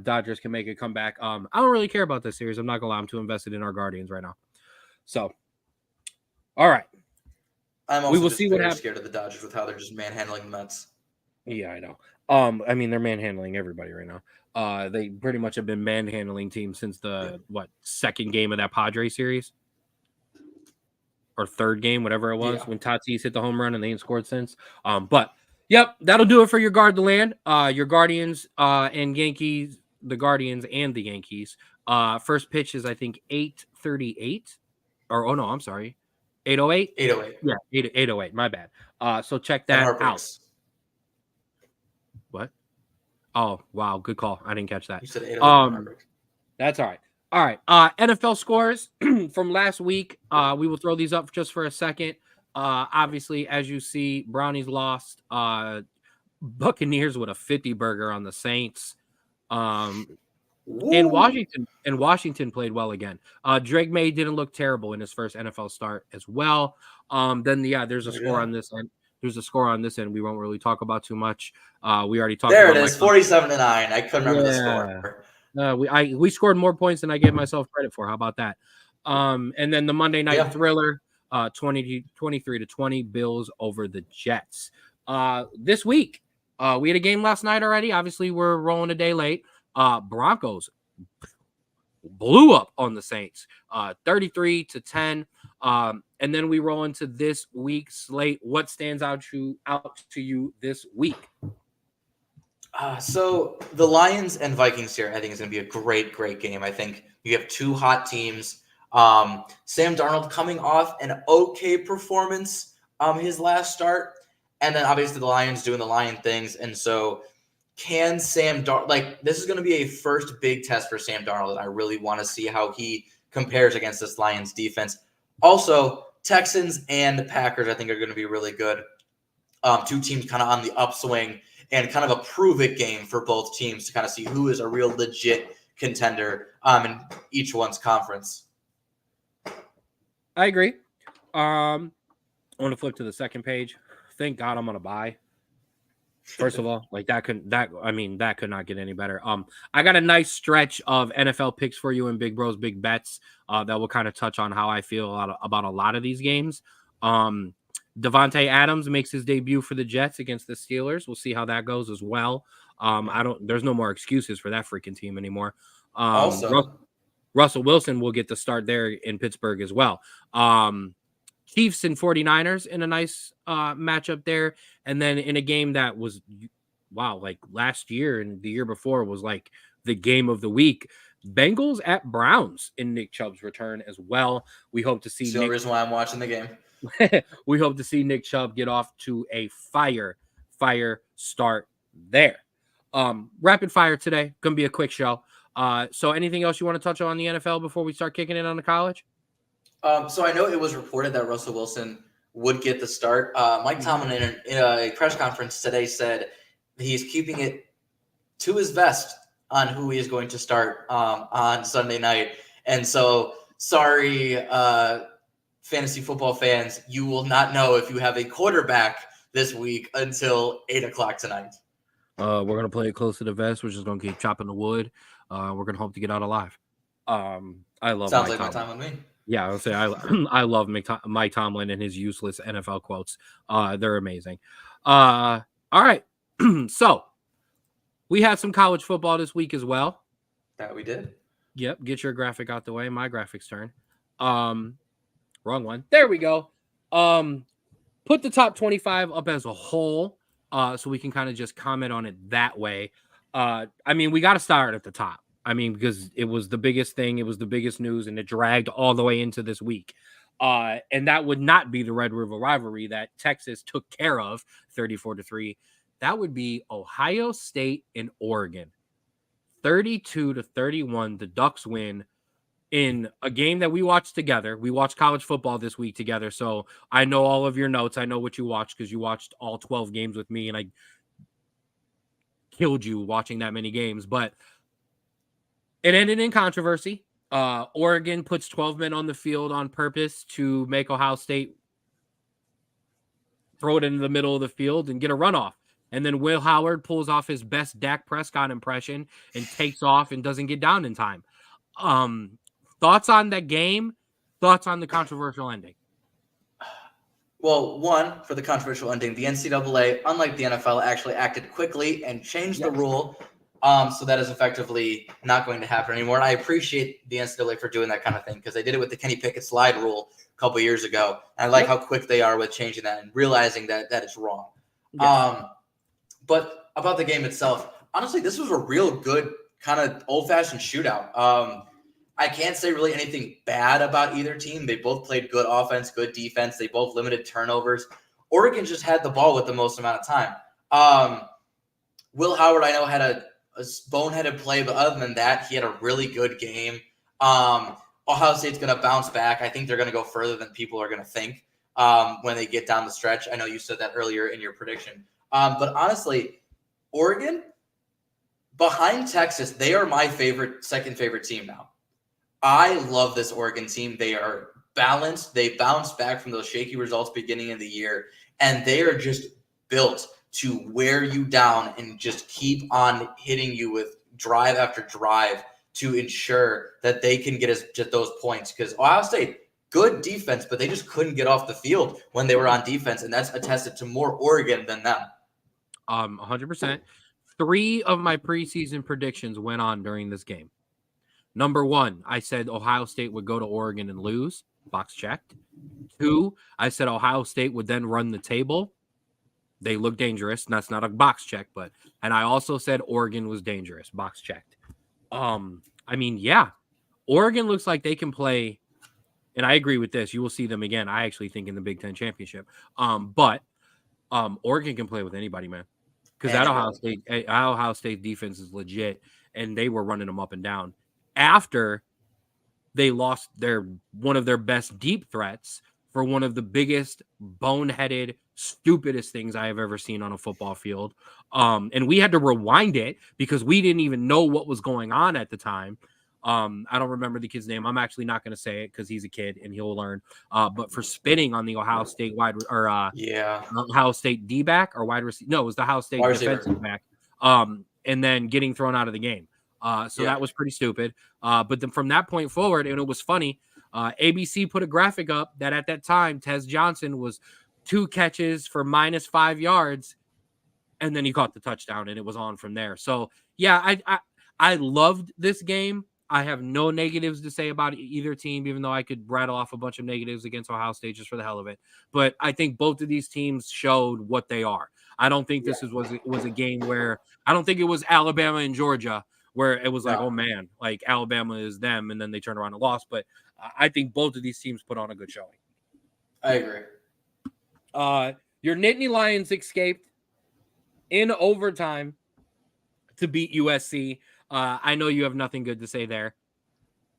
Dodgers can make a comeback. I don't really care about this series. I'm not going to lie. I'm too invested in our Guardians right now. So, all right. I'm also very scared of the Dodgers with how they're just manhandling the Mets. Yeah, I know. I mean, they're manhandling everybody right now. They pretty much have been manhandling teams since the second game of that Padres series or third game, whatever it was, when Tatis hit the home run and they ain't scored since. But yep, that'll do it for your Guard the Land. Your Guardians and Yankees, the Guardians and the Yankees. First pitch is I think 8:38, or oh no, I'm sorry, 8:08. 8:08. Yeah, 8:08. My bad. So check that out. What? Oh, wow. Good call. I didn't catch that. You said 8:08. That's all right. All right. NFL scores from last week. We will throw these up just for a second. Obviously, as you see, Brownies lost. Buccaneers with a 50 burger on the Saints. And Washington played well again. Drake May didn't look terrible in his first NFL start as well. There's a score on this end. There's a score on this end we won't really talk about too much. We already talked There about it is, 47-9. I couldn't remember the score. We scored more points than I gave myself credit for. How about that? And then the Monday night thriller, 23-20, Bills over the Jets. This week, we had a game last night already. Obviously, we're rolling a day late. Broncos blew up on the Saints, 33-10. And then we roll into this week's slate. What stands out to you this week? So the Lions and Vikings here, I think, is going to be a great, great game. I think you have two hot teams. Sam Darnold coming off an okay performance his last start, and then obviously the Lions doing the Lion things. And so can Sam Darnold, this is going to be a first big test for Sam Darnold, and I really want to see how he compares against this Lions defense. Also, Texans and the Packers, I think, are going to be really good. Two teams kind of on the upswing, and kind of a prove-it game for both teams to kind of see who is a real legit contender in each one's conference. I agree. I want to flip to the second page. Thank God I'm on a bye. First of all, that could not get any better. I got a nice stretch of NFL picks for you in Big Bros Big Bets that will kind of touch on how I feel about a lot of these games. Devontae Adams makes his debut for the Jets against the Steelers. We'll see how that goes as well. There's no more excuses for that freaking team anymore. Russell Wilson will get the start there in Pittsburgh as well. Chiefs and 49ers in a nice matchup there. And then in a game that was, last year and the year before was like the game of the week, Bengals at Browns in Nick Chubb's return as well. We hope to see the reason why I'm watching the game. We hope to see Nick Chubb get off to a fire start there. Rapid fire today. Gonna be a quick show. So anything else you want to touch on the NFL before we start kicking it on the college? So I know it was reported that Russell Wilson would get the start. Mike Tomlin in a press conference today said he's keeping it to his vest on who he is going to start on Sunday night. And so, sorry, fantasy football fans, you will not know if you have a quarterback this week until 8:00 tonight. We're going to play it close to the vest. We're just going to keep chopping the wood. We're going to hope to get out alive. I love Sounds Mike like Tomlin. my time with me. Yeah, I'll say I love Mike Tomlin and his useless NFL quotes. They're amazing. All right. So we had some college football this week as well. That we did. Yep. Get your graphic out the way. My graphics turn. Wrong one. There we go. Put the top 25 up as a whole, so we can kind of just comment on it that way. We got to start at the top. Because it was the biggest thing, it was the biggest news, and it dragged all the way into this week. And that would not be the Red River rivalry that Texas took care of 34-3. That would be Ohio State and Oregon. 32-31, the Ducks win in a game that we watched together. We watched college football this week together, so I know all of your notes. I know what you watched because you watched all 12 games with me, and I killed you watching that many games. But it ended in controversy. Oregon puts 12 men on the field on purpose to make Ohio State throw it into the middle of the field and get a runoff. And then Will Howard pulls off his best Dak Prescott impression and takes off and doesn't get down in time. Thoughts on that game? Thoughts on the controversial ending? Well, one, for the controversial ending, the NCAA, unlike the NFL, actually acted quickly and changed the rule. So that is effectively not going to happen anymore. And I appreciate the NCAA for doing that kind of thing because they did it with the Kenny Pickett slide rule a couple years ago. And I like how quick they are with changing that and realizing that is wrong. Yes. But about the game itself, honestly, this was a real good kind of old-fashioned shootout. I can't say really anything bad about either team. They both played good offense, good defense. They both limited turnovers. Oregon just had the ball with the most amount of time. Will Howard, I know, had a boneheaded play, but other than that, he had a really good game. Ohio State's going to bounce back. I think they're going to go further than people are going to think when they get down the stretch. I know you said that earlier in your prediction. But honestly, Oregon, behind Texas, they are my second favorite team now. I love this Oregon team. They are balanced. They bounced back from those shaky results beginning of the year, and they are just built to wear you down and just keep on hitting you with drive after drive to ensure that they can get us just those points. Because Ohio State, good defense, but they just couldn't get off the field when they were on defense, and that's attested to more Oregon than them. 100%. 3 of my preseason predictions went on during this game. Number 1, I said Ohio State would go to Oregon and lose. Box checked. 2, I said Ohio State would then run the table. They look dangerous. And that's not a box check, and I also said Oregon was dangerous. Box checked. I mean, yeah, Oregon looks like they can play, and I agree with this. You will see them again. I actually think in the Big Ten championship. But Oregon can play with anybody, man, because that Ohio State defense is legit, and they were running them up and down after they lost one of their best deep threats for one of the biggest boneheaded, stupidest things I have ever seen on a football field. And we had to rewind it because we didn't even know what was going on at the time. I don't remember the kid's name. I'm actually not going to say it because he's a kid and he'll learn. But for spitting on the Ohio State Ohio State D-back or wide receiver. No, it was the Ohio State defensive back. And then getting thrown out of the game. That was pretty stupid. But then from that point forward, and it was funny, ABC put a graphic up that at that time, Tez Johnson was 2 catches for -5 yards, and then he caught the touchdown, and it was on from there. So, yeah, I loved this game. I have no negatives to say about either team, even though I could rattle off a bunch of negatives against Ohio State just for the hell of it. But I think both of these teams showed what they are. I don't think this was a game where – I don't think it was Alabama and Georgia where it was like, oh, man, like Alabama is them, and then they turned around and lost. But I think both of these teams put on a good showing. I agree. Your Nittany Lions escaped in overtime to beat USC. I know you have nothing good to say there.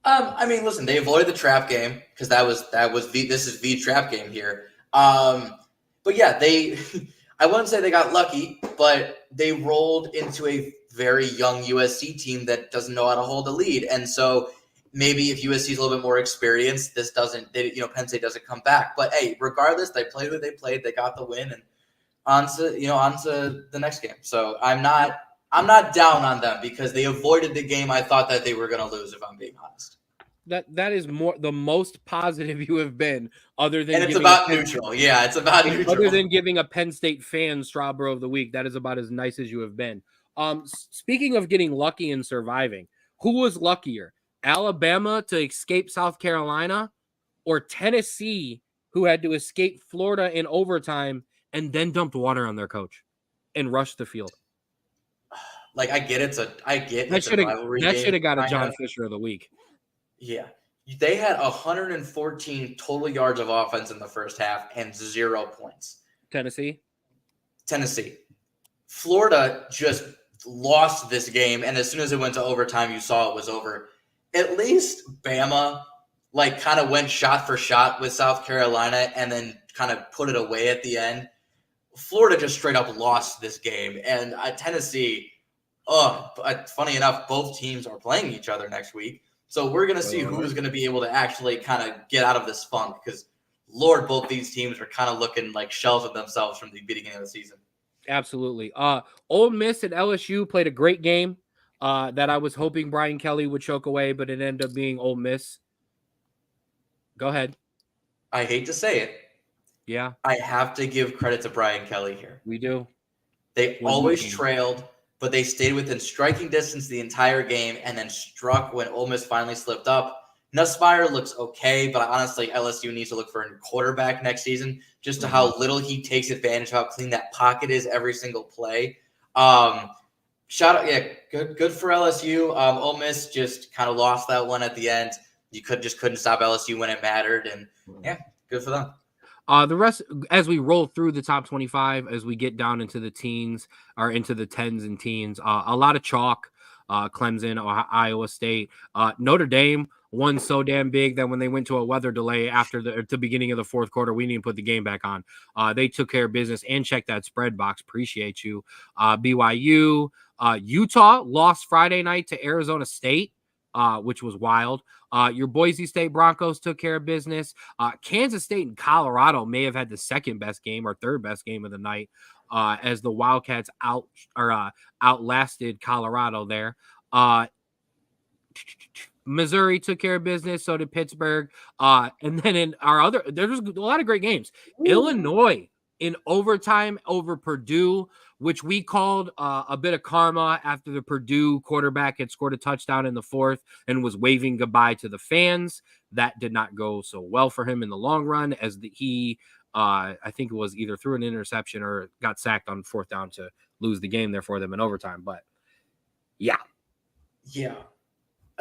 I mean, listen, they avoided the trap game because this is the trap game here. But yeah, I wouldn't say they got lucky, but they rolled into a very young USC team that doesn't know how to hold a lead. And so maybe if USC is a little bit more experienced, Penn State doesn't come back. But hey, regardless, they played who they played, they got the win, and on to the next game. So I'm not down on them because they avoided the game I thought that they were going to lose, if I'm being honest. That is the most positive you have been, other than, and it's about neutral. Yeah, it's about neutral. Other than giving a Penn State fan Straub of the week, that is about as nice as you have been. Speaking of getting lucky and surviving, who was luckier, Alabama to escape South Carolina, or Tennessee, who had to escape Florida in overtime and then dumped water on their coach and rushed the field? Like, I get it. That should have got a John Fisher of the week. Yeah. They had 114 total yards of offense in the first half and 0 points. Tennessee. Florida just lost this game, and as soon as it went to overtime, you saw it was over. At least Bama, kind of went shot for shot with South Carolina and then kind of put it away at the end. Florida just straight up lost this game, and Tennessee, funny enough, both teams are playing each other next week. So we're going to see who's going to be able to actually kind of get out of this funk because, Lord, both these teams are kind of looking like shells of themselves from the beginning of the season. Absolutely. Ole Miss and LSU played a great game that I was hoping Brian Kelly would choke away, but it ended up being Ole Miss. Go ahead. I hate to say it. Yeah. I have to give credit to Brian Kelly here. We do. They always trailed, but they stayed within striking distance the entire game and then struck when Ole Miss finally slipped up. Nussmeier looks okay, but honestly, LSU needs to look for a quarterback next season just to how little he takes advantage of how clean that pocket is every single play. Shout out, good for LSU. Ole Miss just kind of lost that one at the end. You couldn't stop LSU when it mattered, and yeah, good for them. The rest, as we roll through the top 25, as we get down into the teens or into the tens and teens, a lot of chalk. Clemson, Iowa State, Notre Dame one so damn big that when they went to a weather delay after the beginning of the fourth quarter, we didn't put the game back on. They took care of business and checked that spread box. Appreciate you. BYU, Utah lost Friday night to Arizona State, which was wild. Your Boise State Broncos took care of business. Kansas State and Colorado may have had the second best game or third best game of the night, as the Wildcats outlasted Colorado there. Missouri took care of business, so did Pittsburgh. And then in there's a lot of great games. Ooh. Illinois in overtime over Purdue, which we called a bit of karma after the Purdue quarterback had scored a touchdown in the fourth and was waving goodbye to the fans. That did not go so well for him in the long run, as he I think it was either threw an interception or got sacked on fourth down to lose the game there for them in overtime. But yeah.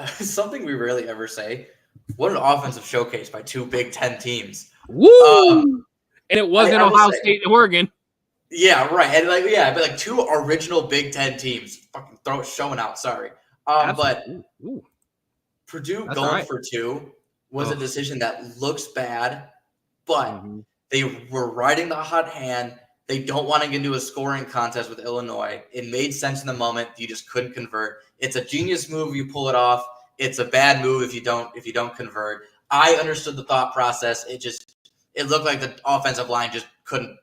Something we rarely ever say. What an offensive showcase by two Big Ten teams. Woo! And it wasn't Ohio State and Oregon. Yeah, right. And but two original Big Ten teams fucking showing out. Sorry. But Purdue going for two was a decision that looks bad, but they were riding the hot hand. They don't want to get into a scoring contest with Illinois. It made sense in the moment. You just couldn't convert. It's a genius move. You pull it off. It's a bad move if you don't convert. I understood the thought process. It looked like the offensive line just couldn't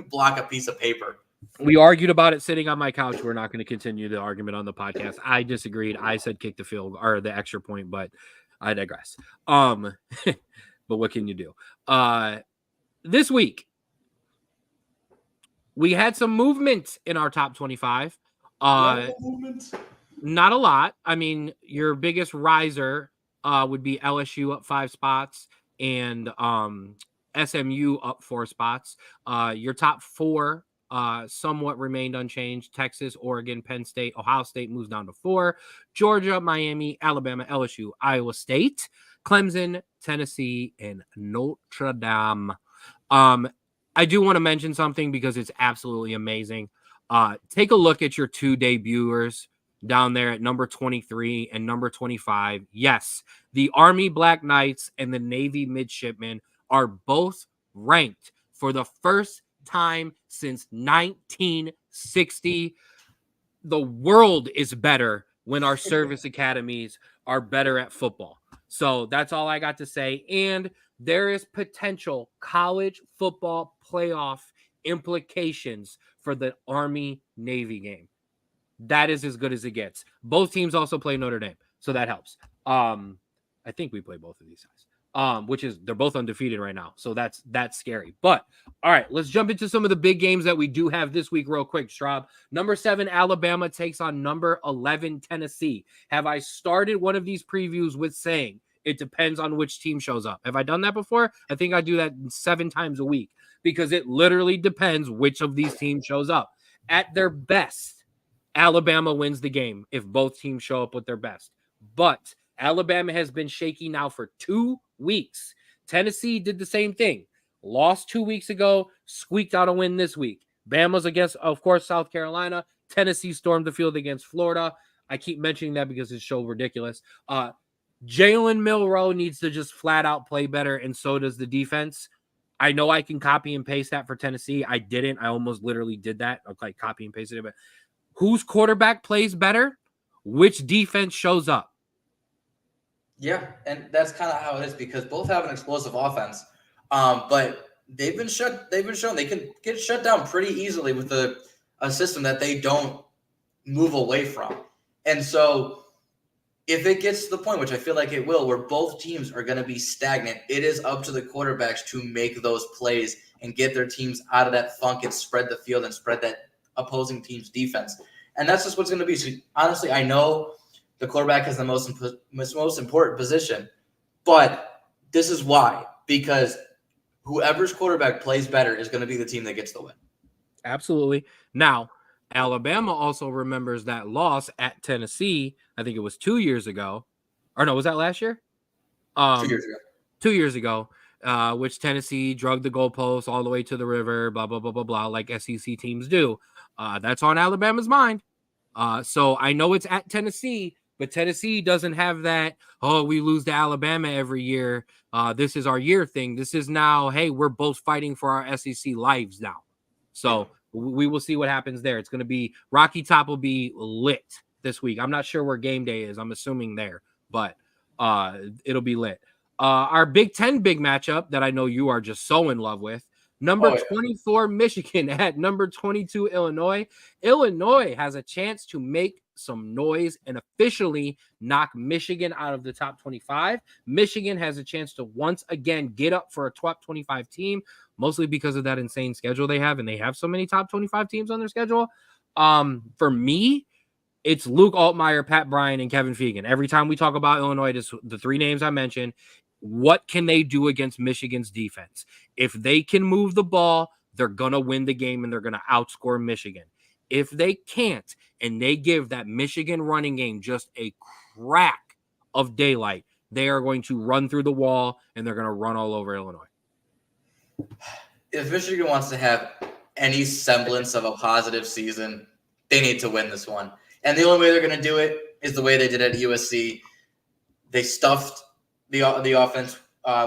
block a piece of paper. We argued about it sitting on my couch. We're not going to continue the argument on the podcast. I disagreed. I said kick the field or the extra point, but I digress. But what can you do? This week, we had some movement in our top 25. Not a lot. I mean, your biggest riser would be LSU up 5 spots and SMU up 4 spots. Your top 4 somewhat remained unchanged. Texas, Oregon, Penn State, Ohio State moves down to 4. Georgia, Miami, Alabama, LSU, Iowa State, Clemson, Tennessee, and Notre Dame. I do want to mention something because it's absolutely amazing. Take a look at your 2 debuters down there at number 23 and number 25. Yes, the Army Black Knights and the Navy Midshipmen are both ranked for the first time since 1960. The world is better when our service academies are better at football. So that's all I got to say. And there is potential college football playoff implications for the Army-Navy game. That is as good as it gets. Both teams also play Notre Dame, so that helps. I think we play both of these guys, which is they're both undefeated right now, so that's scary. But all right, let's jump into some of the big games that we do have this week real quick. Straub, number 7 Alabama takes on number 11 Tennessee. Have I started one of these previews with saying it depends on which team shows up? Have I done that before? I think I do that 7 times a week because it literally depends which of these teams shows up. At their best, Alabama wins the game if both teams show up with their best. But Alabama has been shaky now for 2 weeks. Tennessee did the same thing. Lost 2 weeks ago, squeaked out a win this week. Bama's against, of course, South Carolina. Tennessee stormed the field against Florida. I keep mentioning that because it's so ridiculous. Jalen Milroe needs to just flat out play better, and so does the defense. I know I can copy and paste that for Tennessee. I didn't. I almost literally did that. Like copy and pasted it, but whose quarterback plays better? Which defense shows up? Yeah, and that's kind of how it is because both have an explosive offense. But they've been shown they can get shut down pretty easily with a system that they don't move away from. And so if it gets to the point, which I feel like it will, where both teams are going to be stagnant, it is up to the quarterbacks to make those plays and get their teams out of that funk and spread the field and spread that opposing team's defense. And that's just what's going to be. So honestly, I know the quarterback has the most important position, but this is why, because whoever's quarterback plays better is going to be the team that gets the win. Absolutely. Now, Alabama also remembers that loss at Tennessee. I think it was 2 years ago. Or no, was that last year? 2 years ago. 2 years ago, which Tennessee drugged the goalposts all the way to the river, blah, blah, blah, blah, blah, like SEC teams do. That's on Alabama's mind. So I know it's at Tennessee, But Tennessee doesn't have that, oh, we lose to Alabama every year. This is our year thing. This is now, hey, we're both fighting for our SEC lives now. So we will see what happens there. It's going to be Rocky Top will be lit this week. I'm not sure where game day is. I'm assuming there, but it'll be lit. Our Big Ten big matchup that I know you are just so in love with. Number 24, Michigan at number 22, Illinois. Illinois has a chance to make some noise and officially knock Michigan out of the top 25. Michigan has a chance to once again get up for a top 25 team, mostly because of that insane schedule they have, and they have so many top 25 teams on their schedule. For me, it's Luke Altmaier, Pat Bryant, and Kevin Fegan. Every time we talk about Illinois, the three names I mentioned, what can they do against Michigan's defense? If they can move the ball, they're going to win the game and they're going to outscore Michigan. If they can't, and they give that Michigan running game just a crack of daylight, they are going to run through the wall and they're going to run all over Illinois. If Michigan wants to have any semblance of a positive season, they need to win this one. And the only way they're going to do it is the way they did at USC. They stuffed the offense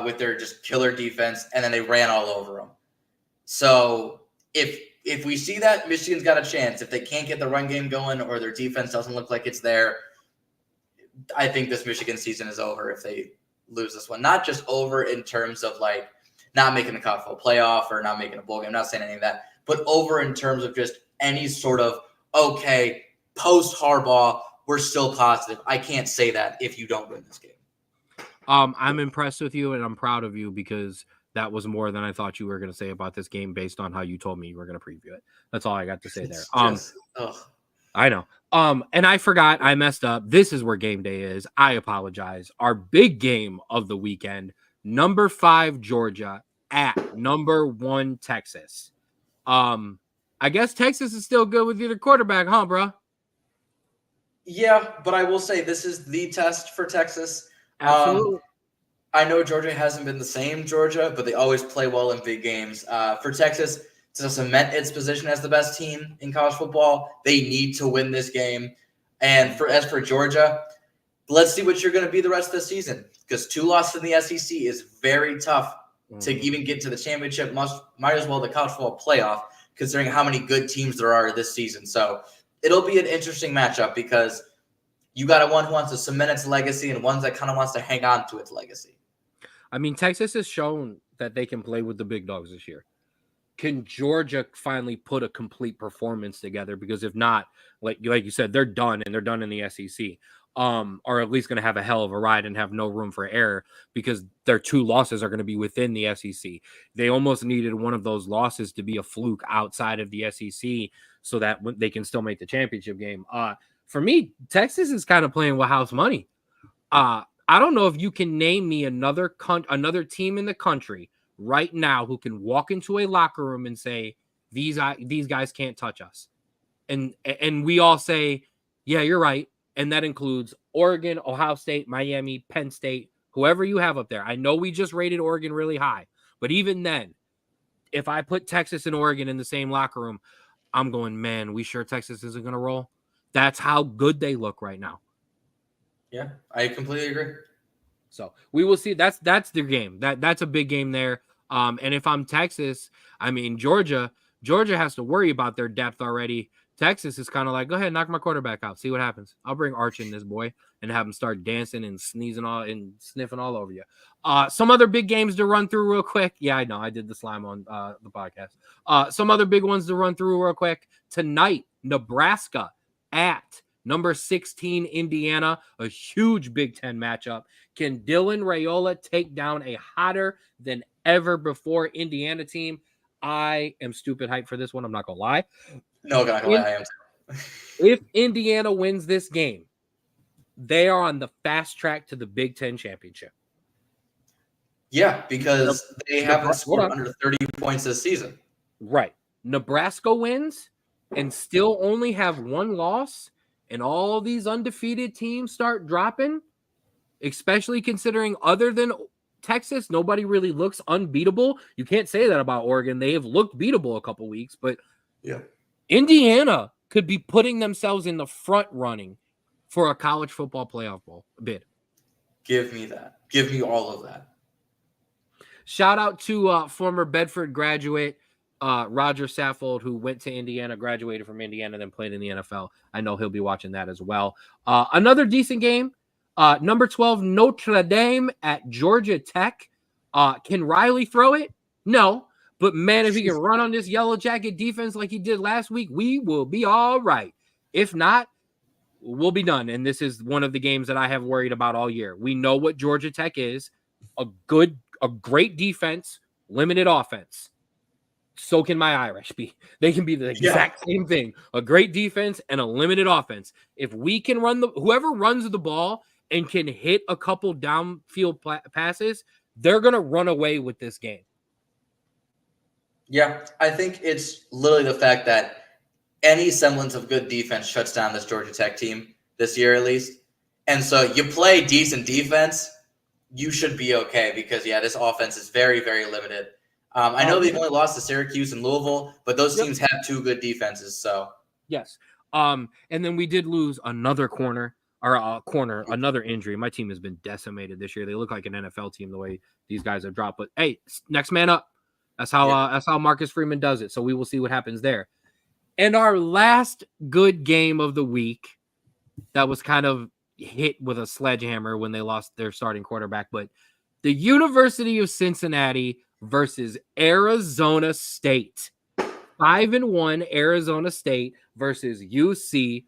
with their just killer defense, and then they ran all over them. So if we see that Michigan's got a chance, if they can't get the run game going or their defense doesn't look like it's there, I think this Michigan season is over if they lose this one. Not just over in terms of like not making the college football playoff or not making a bowl game. I'm not saying any of that, but over in terms of just any sort of, okay, post Harbaugh, we're still positive. I can't say that if you don't win this game. I'm impressed with you and I'm proud of you because that was more than I thought you were going to say about this game based on how you told me you were going to preview it. That's all I got to say there. I know. And I forgot, I messed up. This is where game day is. I apologize. Our big game of the weekend, number 5 Georgia at number 1 Texas. I guess Texas is still good with either quarterback, huh, bro? Yeah, but I will say this is the test for Texas. Absolutely. I know Georgia hasn't been the same Georgia, but they always play well in big games. For Texas to cement its position as the best team in college football, they need to win this game. And as for Georgia, let's see what you're going to be the rest of the season, because 2 losses in the SEC is very tough to even get to the championship. Might as well the college football playoff, considering how many good teams there are this season. So it'll be an interesting matchup because you got one who wants to cement its legacy and one that kind of wants to hang on to its legacy. I mean, Texas has shown that they can play with the big dogs this year. Can Georgia finally put a complete performance together? Because if not, like you said, they're done, and they're done in the SEC. Or at least going to have a hell of a ride and have no room for error because their 2 losses are going to be within the SEC. They almost needed one of those losses to be a fluke outside of the SEC so that they can still make the championship game. For me, Texas is kind of playing with house money. I don't know if you can name me another team in the country right now who can walk into a locker room and say, these guys can't touch us. And we all say, yeah, you're right. And that includes Oregon, Ohio State, Miami, Penn State, whoever you have up there. I know we just rated Oregon really high, but even then, if I put Texas and Oregon in the same locker room, I'm going, man, we sure Texas isn't going to roll? That's how good they look right now. Yeah, I completely agree. So we will see. That's their game. That's a big game there. And if I'm Texas, I mean, Georgia has to worry about their depth already. Texas is kind of like, go ahead, knock my quarterback out. See what happens. I'll bring Arch in this boy and have him start dancing and sneezing all and sniffing all over you. Some other big games to run through real quick. Yeah, I know. I did the slime on the podcast. Some other big ones to run through real quick. Tonight, Nebraska at number 16, Indiana, a huge Big Ten matchup. Can Dylan Raiola take down a hotter than ever before Indiana team? I am stupid hyped for this one. I'm not going to lie. No, not gonna lie, I am too. If Indiana wins this game, they are on the fast track to the Big Ten championship. Yeah, because they haven't scored under 30 points this season. Right. Nebraska wins and still only have 1 loss, and all these undefeated teams start dropping, especially considering other than Texas, nobody really looks unbeatable. You can't say that about Oregon. They have looked beatable a couple weeks, but yeah. Indiana could be putting themselves in the front running for a college football playoff bowl bid. Give me that. Give me all of that. Shout out to former Bedford graduate Roger Saffold, who went to Indiana, graduated from Indiana, then played in the NFL. I know he'll be watching that as well. Another decent game. Number 12, Notre Dame at Georgia Tech. Can Riley throw it? No. But, man, if he can run on this Yellow Jacket defense like he did last week, we will be all right. If not, we'll be done. And this is one of the games that I have worried about all year. We know what Georgia Tech is. A great defense, limited offense. So can my Irish be. They can be the exact same thing. A great defense and a limited offense. If we can whoever runs the ball and can hit a couple downfield passes, they're going to run away with this game. Yeah, I think it's literally the fact that any semblance of good defense shuts down this Georgia Tech team this year at least. And so you play decent defense, you should be okay because, this offense is very, very limited. I know they've only lost to Syracuse and Louisville, but those teams have two good defenses. So yes. And then we did lose another another injury. My team has been decimated this year. They look like an NFL team the way these guys have dropped. But hey, next man up. That's how Marcus Freeman does it. So we will see what happens there. And our last good game of the week that was kind of hit with a sledgehammer when they lost their starting quarterback, but the University of Cincinnati versus Arizona State. 5-1 Arizona State versus UC.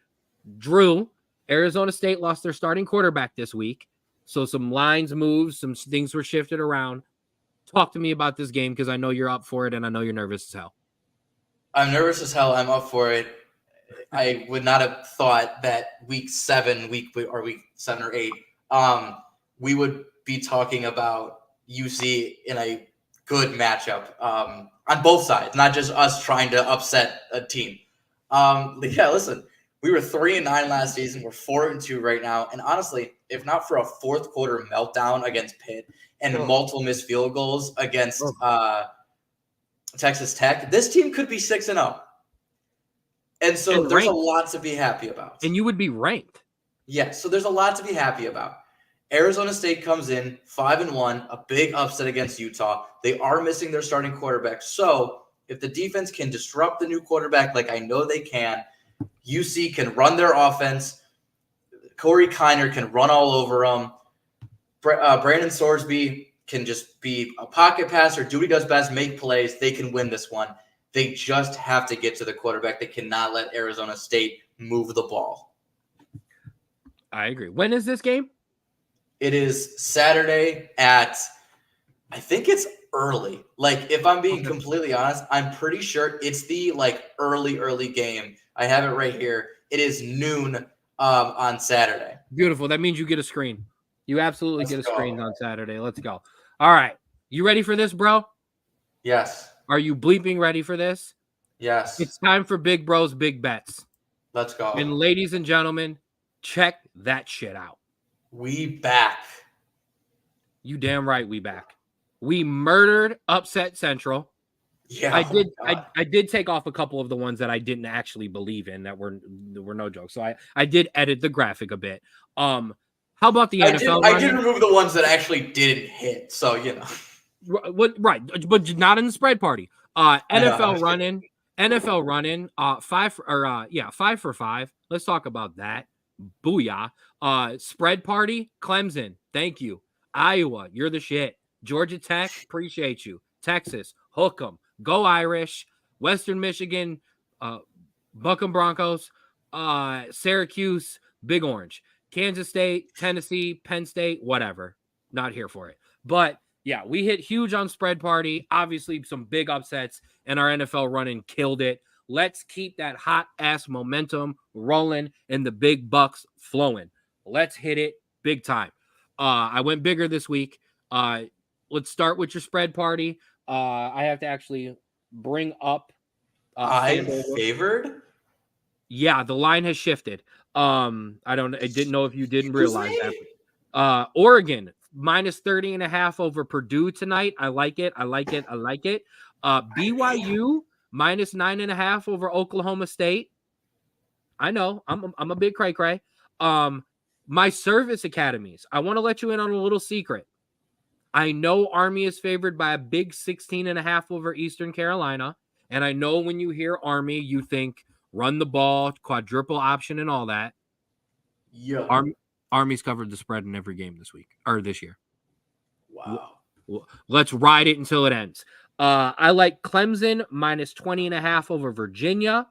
Drew, Arizona State lost their starting quarterback this week. So some lines moved, some things were shifted around. Talk to me about this game because I know you're up for it and I know you're nervous as hell. I'm nervous as hell. I'm up for it. I would not have thought that week 7 or 8, we would be talking about UC in a good matchup on both sides, not just us trying to upset a team. Listen, we were 3-9 last season. We're 4-2 right now. And honestly, if not for a fourth quarter meltdown against Pitt and multiple missed field goals against Texas Tech, this team could be 6-0. And so there's a lot to be happy about. And you would be ranked. Yes, so there's a lot to be happy about. Arizona State comes in 5-1, a big upset against Utah. They are missing their starting quarterback. So if the defense can disrupt the new quarterback like I know they can, UC can run their offense. Corey Kiner can run all over them. Brandon Sorsby can just be a pocket passer, do what he does best, make plays. They can win this one. They just have to get to the quarterback. They cannot let Arizona State move the ball. I agree. When is this game? It is Saturday at, I think it's early. Like, if I'm being completely honest, I'm pretty sure it's the early game. I have it right here. It is noon on Saturday. Beautiful. That means you get a screen. You absolutely get a screen on Saturday. Let's go. All right. You ready for this, bro? Yes. Are you bleeping ready for this? Yes. It's time for Big Bros, Big Bets. Let's go. And ladies and gentlemen, check that shit out. We back. You damn right we back. We murdered Upset Central. Yeah. I did take off a couple of the ones that I didn't actually believe in that were no jokes. So I did edit the graphic a bit. How about the NFL? I did remove the ones that actually didn't hit. So, Right, but not in the spread party. NFL running. 5 for 5. Let's talk about that. Booyah. Spread party. Clemson. Thank you. Iowa. You're the shit. Georgia Tech. Appreciate you. Texas. Hook 'em. Go Irish. Western Michigan. Buck 'em Broncos. Syracuse. Big Orange. Kansas State. Tennessee. Penn State. Whatever. Not here for it. But yeah, we hit huge on spread party. Obviously, some big upsets, and our NFL running killed it. Let's keep that hot ass momentum rolling and the big bucks flowing. Let's hit it big time. I went bigger this week. Let's start with your spread party. I have to actually bring up. I'm favored. Yeah, the line has shifted. I didn't know if you didn't realize that. Oregon. Minus 30.5 over Purdue tonight. I like it. BYU minus 9.5 over Oklahoma State. I know. I'm a big cray. My service academies. I want to let you in on a little secret. I know Army is favored by a big 16.5 over Eastern Carolina. And I know when you hear Army, you think run the ball, quadruple option, and all that. Yeah. Army's covered the spread in every game this year. Wow. Let's ride it until it ends. I like Clemson minus 20.5 over Virginia.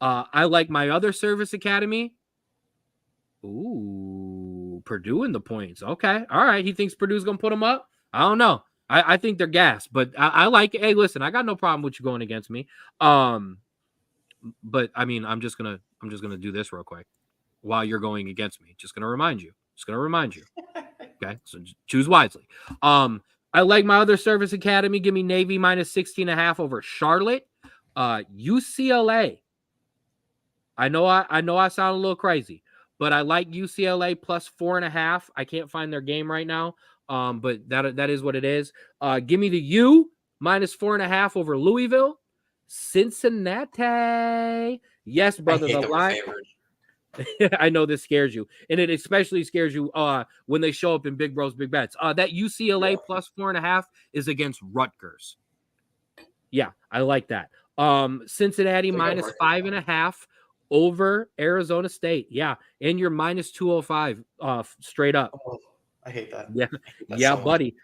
I like my other service academy. Ooh, Purdue in the points. Okay. All right. He thinks Purdue's going to put them up. I don't know. I think they're gas, but I like it. Hey, listen, I got no problem with you going against me. But I mean, I'm just gonna do this real quick while you're going against me. Just gonna remind you. Okay. So choose wisely. I like my other service academy. Give me Navy minus 16.5 over Charlotte. UCLA. I know I sound a little crazy, but I like UCLA plus 4.5. I can't find their game right now. But that is what it is. Give me the U minus 4.5 over Louisville. Cincinnati. Yes, brother. I hate The that we're line. favored. I know this scares you, and it especially scares you when they show up in Big Bros Big Bets. That UCLA plus 4.5 is against Rutgers. Yeah, I like that. Cincinnati minus 5.5 over Arizona State. Yeah, and you're minus 205 straight up. Oh, I hate that. Yeah, yeah, so buddy.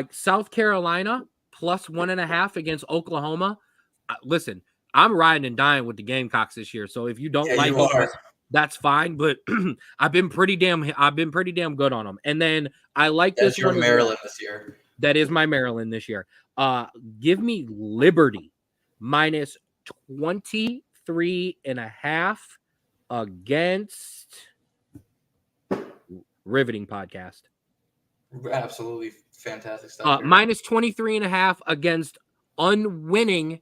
South Carolina plus 1.5 against Oklahoma. Listen, I'm riding and dying with the Gamecocks this year. So if you don't like them, that's fine. But I've been pretty damn good on them. And then I like That's this your one. Maryland this year. That is my Maryland this year. Give me Liberty minus 23.5 against Riveting Podcast. Absolutely fantastic stuff. Minus 23.5 against unwinning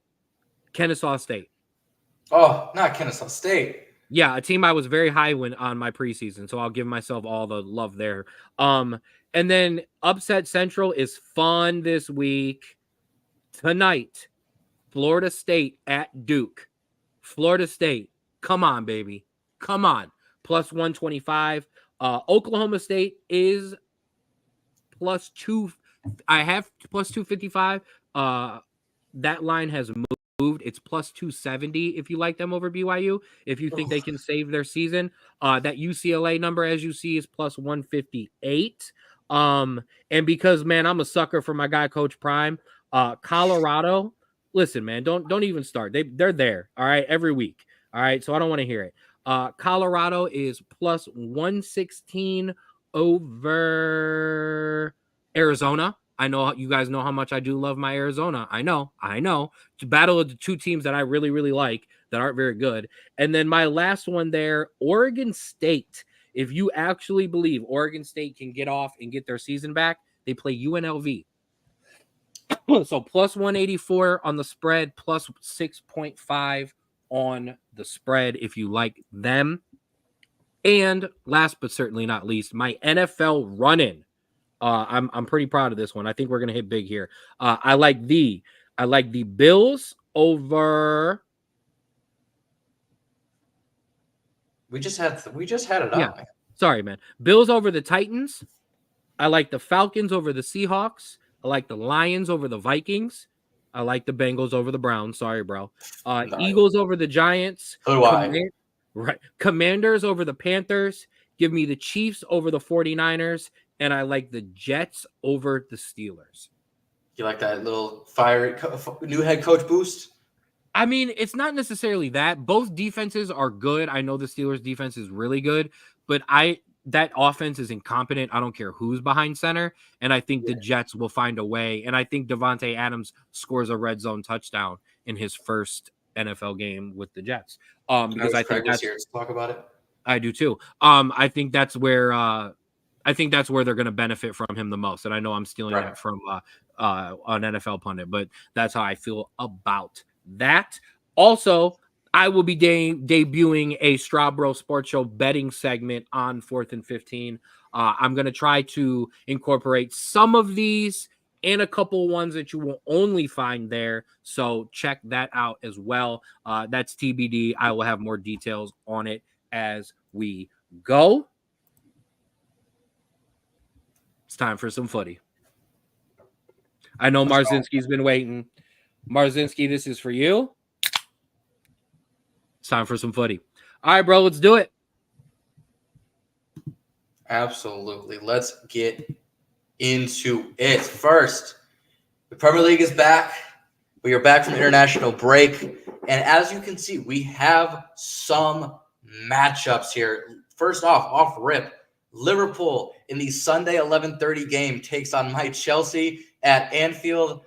Kennesaw State. Oh, not Kennesaw State. Yeah, a team I was very high on my preseason, so I'll give myself all the love there. And then Upset Central is fun this week. Tonight, Florida State at Duke. Florida State, come on, baby. Come on. Plus 125. Oklahoma State is plus 2. I have plus 255. That line has moved. It's plus 270 if you like them over BYU. If you think they can save their season. That UCLA number, as you see, is plus 158. And because, man, I'm a sucker for my guy, Coach Prime. Colorado, listen, man, don't even start. They're there, all right, every week. All right, so I don't want to hear it. Colorado is plus 116 over Arizona. I know you guys know how much I do love my Arizona. I know. It's a battle of the two teams that I really, really like that aren't very good. And then my last one there, Oregon State. If you actually believe Oregon State can get off and get their season back, they play UNLV. So plus 184 on the spread, plus 6.5 on the spread if you like them. And last but certainly not least, my NFL run-in. I'm pretty proud of this one. I think we're gonna hit big here. I like the Bills over. We just had it Yeah. up. Man. Sorry, man. Bills over the Titans. I like the Falcons over the Seahawks. I like the Lions over the Vikings. I like the Bengals over the Browns. Sorry, bro. Eagles over the Giants. So do I. Right. Commanders over the Panthers. Give me the Chiefs over the 49ers. And I like the Jets over the Steelers. You like that little fiery new head coach boost? I mean, it's not necessarily that. Both defenses are good. I know the Steelers defense is really good, but that offense is incompetent. I don't care who's behind center. And I think the Jets will find a way. And I think Devontae Adams scores a red zone touchdown in his first NFL game with the Jets. Because I think that's here to talk about it. I do too. I think that's where they're going to benefit from him the most. And I know I'm stealing that from an NFL pundit, but that's how I feel about that. Also, I will be debuting a Straub Sports Show betting segment on 4th and 15. I'm going to try to incorporate some of these and a couple ones that you will only find there. So check that out as well. That's TBD. I will have more details on it as we go. It's time for some footy. I know Marzinski's been waiting. Marzinski, this is for you. It's time for some footy. All right, bro, let's do it. Absolutely. Let's get into it. First, the Premier League is back. We are back from international break. And as you can see, we have some matchups here. First off rip, Liverpool in the Sunday 11:30 game takes on my Chelsea at Anfield.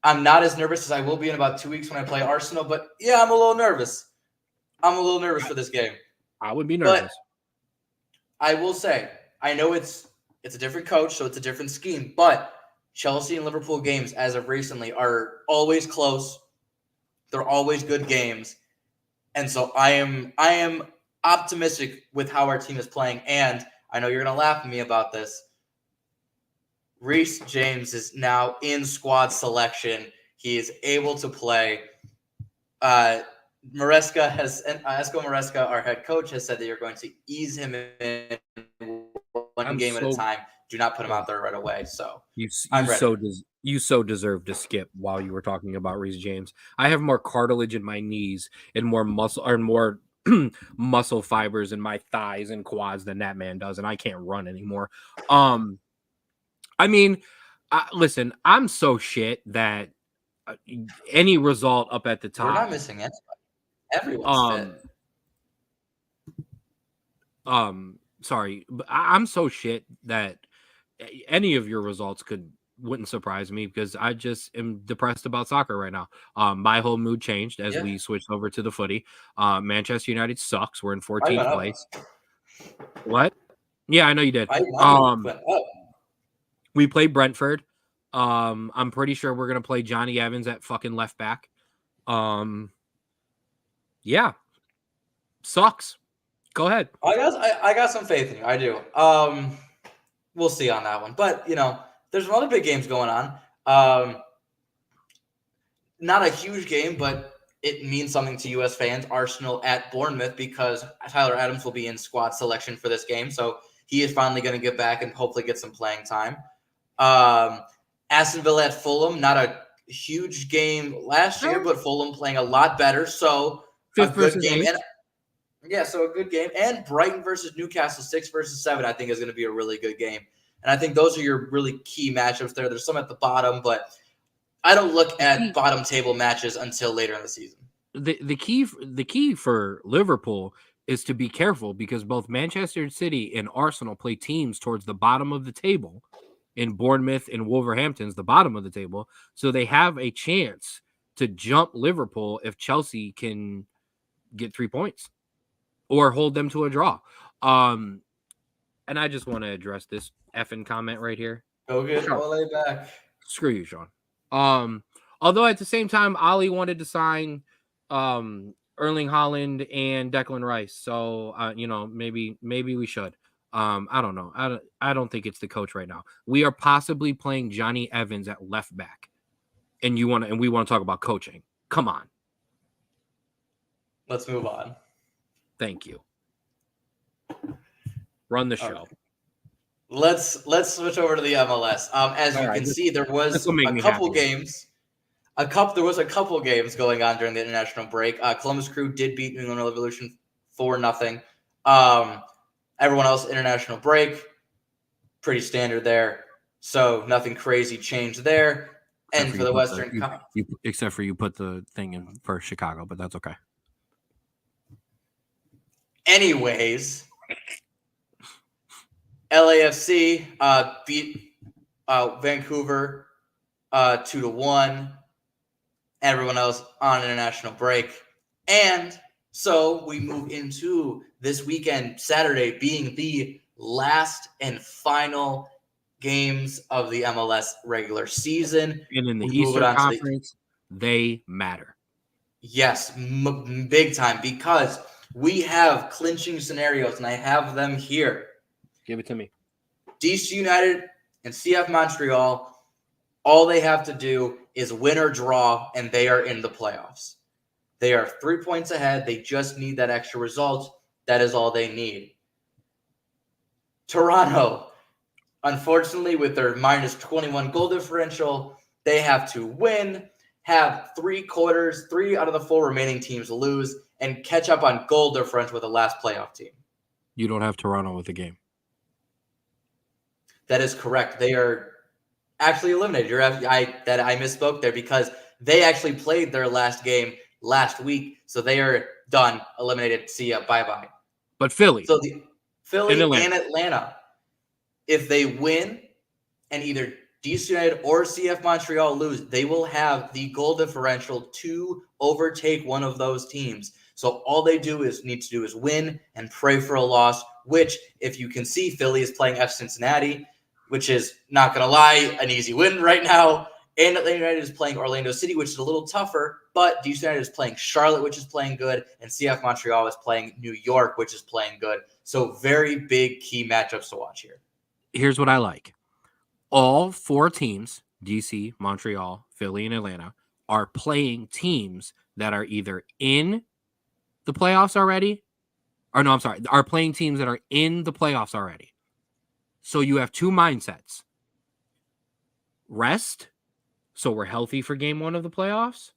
I'm not as nervous as I will be in about 2 weeks when I play Arsenal, but yeah, I'm a little nervous. I'm a little nervous for this game. I would be nervous. But I will say, I know it's a different coach, so it's a different scheme, but Chelsea and Liverpool games as of recently are always close. They're always good games. And so I am optimistic with how our team is playing. And I know you're going to laugh at me about this. Reece James is now in squad selection. He is able to play. Esko Maresca, our head coach, has said that you're going to ease him in one game at a time. Do not put him out there right away. So you so deserve to skip while you were talking about Reece James. I have more cartilage in my knees and more muscle fibers in my thighs and quads than that man does, and I can't run anymore. I mean, listen, I'm so shit that any result up at the top. We're not missing it. Everyone's fit. Sorry, but I'm so shit that any of your results wouldn't surprise me because I just am depressed about soccer right now. My whole mood changed as we switched over to the footy. Manchester United sucks. We're in 14th place. What? Yeah, I know you did. We played Brentford. I'm pretty sure we're gonna play Johnny Evans at fucking left back. Yeah, sucks. Go ahead. I got some faith in you. I do. We'll see on that one. But there's some other big games going on. Not a huge game, but it means something to U.S. fans. Arsenal at Bournemouth because Tyler Adams will be in squad selection for this game, so he is finally going to get back and hopefully get some playing time. Aston Villa at Fulham, not a huge game last year, but Fulham playing a lot better. So a good game. So a good game. And Brighton versus Newcastle, 6 versus 7, I think is going to be a really good game. And I think those are your really key matchups there. There's some at the bottom, but I don't look at bottom table matches until later in the season. The key for Liverpool is to be careful because both Manchester City and Arsenal play teams towards the bottom of the table. In Bournemouth and Wolverhampton's the bottom of the table. So they have a chance to jump Liverpool if Chelsea can get 3 points or hold them to a draw. And I just want to address this effing comment right here. Go get Ole back. Screw you, Sean. Although at the same time, Ollie wanted to sign Erling Haaland and Declan Rice. So, maybe we should. I don't know. I don't think it's the coach right now. We are possibly playing Johnny Evans at left back. And we want to talk about coaching. Come on. Let's move on. Thank you. Run the show. Okay. Let's switch over to the MLS. As you can see, there was a couple games. There was a couple games going on during the international break. Columbus Crew did beat New England Revolution 4-0. Everyone else, international break, pretty standard there. So nothing crazy changed there. And for the Western except for you put the thing in for Chicago, but that's okay. Anyways, LAFC beat Vancouver 2-1. Everyone else on international break. And so we move into this weekend, Saturday, being the last and final games of the MLS regular season. And in the Eastern Conference, they matter. Yes, big time, because we have clinching scenarios, and I have them here. Give it to me. DC United and CF Montreal, all they have to do is win or draw, and they are in the playoffs. They are 3 points ahead. They just need that extra result. That is all they need. Toronto, Unfortunately, with their minus 21 goal differential, they have to win, have 3 quarters, 3 out of the 4 remaining teams lose, and catch up on goal differential with the last playoff team. You don't have Toronto with the game. That is correct. They are actually eliminated. I misspoke there because they actually played their last game last week, so they are done, eliminated. See ya, bye-bye. But Philly. So the Philly and Atlanta, if they win and either DC United or CF Montreal lose, they will have the goal differential to overtake one of those teams. So all they need to do is win and pray for a loss, which, if you can see, Philly is playing F Cincinnati, which is, not going to lie, an easy win right now. And Atlanta United is playing Orlando City, which is a little tougher, but DC United is playing Charlotte, which is playing good, and CF Montreal is playing New York, which is playing good. So very big key matchups to watch here. Here's what I like. All 4 teams, DC, Montreal, Philly, and Atlanta, are playing teams that are either in the playoffs already, are playing teams that are in the playoffs already. So you have 2 mindsets. Rest, so we're healthy for game 1 of the playoffs,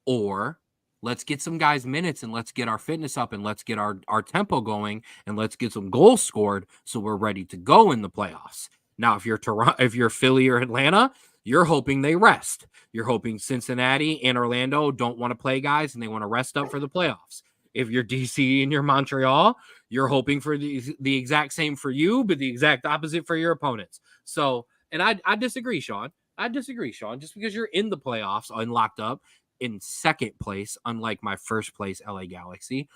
or let's get some guys minutes and let's get our fitness up and let's get our tempo going and let's get some goals scored so we're ready to go in the playoffs. Now, if you're Philly or Atlanta, you're hoping they rest. You're hoping Cincinnati and Orlando don't want to play guys and they want to rest up for the playoffs. If you're DC and you're Montreal, you're hoping for the exact same for you, but the exact opposite for your opponents. So, and I disagree, Sean. Just because you're in the playoffs and locked up in second place, unlike my first place LA Galaxy,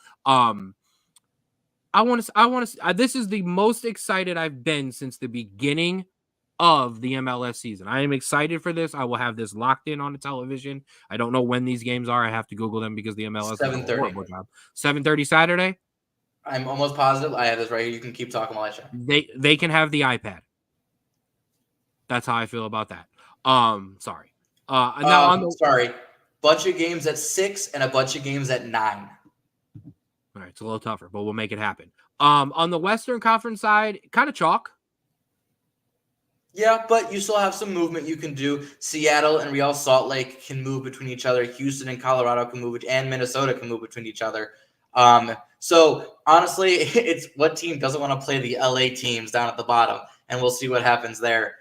this is the most excited I've been since the beginning of the MLS season. I am excited for this. I will have this locked in on the television. I don't know when these games are. I have to Google them because the MLS 7:30. 7:30 Saturday. I'm almost positive. I have this right here. You can keep talking while I check. They can have the iPad. That's how I feel about that. Sorry. Sorry. Bunch of games at 6 and a bunch of games at 9. All right, it's a little tougher, but we'll make it happen. On the Western Conference side, kind of chalk. Yeah, but you still have some movement you can do. Seattle and Real Salt Lake can move between each other. Houston and Colorado can move, and Minnesota can move between each other. So honestly, it's what team doesn't want to play the LA teams down at the bottom, and we'll see what happens there.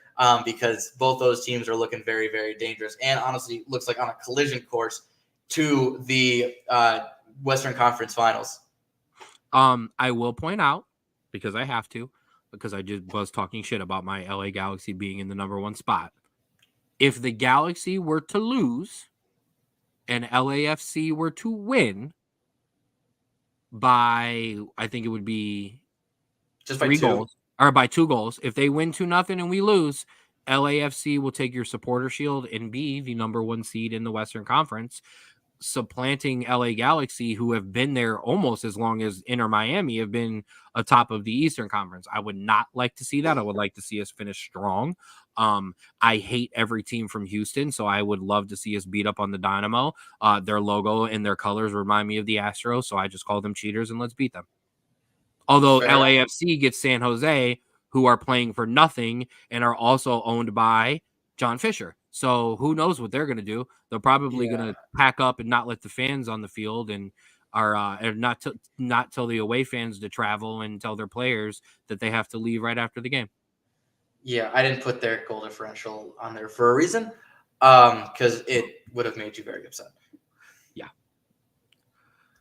Because both those teams are looking very, very dangerous, and honestly, looks like on a collision course to the Western Conference Finals. I will point out, because I have to, because I just was talking shit about my LA Galaxy being in the number 1 spot. If the Galaxy were to lose and LAFC were to win by, I think it would be just 3 goals, or by 2 goals. If they win 2-0 and we lose, LAFC will take your supporter shield and be the number 1 seed in the Western Conference, supplanting LA Galaxy, who have been there almost as long as Inter Miami have been atop of the Eastern Conference. I would not like to see that. I would like to see us finish strong. I hate every team from Houston, so I would love to see us beat up on the Dynamo. Their logo and their colors remind me of the Astros, so I just call them cheaters and let's beat them. Although LAFC gets San Jose, who are playing for nothing and are also owned by John Fisher. So who knows what they're going to do? They're probably going to pack up and not let the fans on the field and are not tell the away fans to travel and tell their players that they have to leave right after the game. Yeah, I didn't put their goal differential on there for a reason, because it would have made you very upset. Yeah.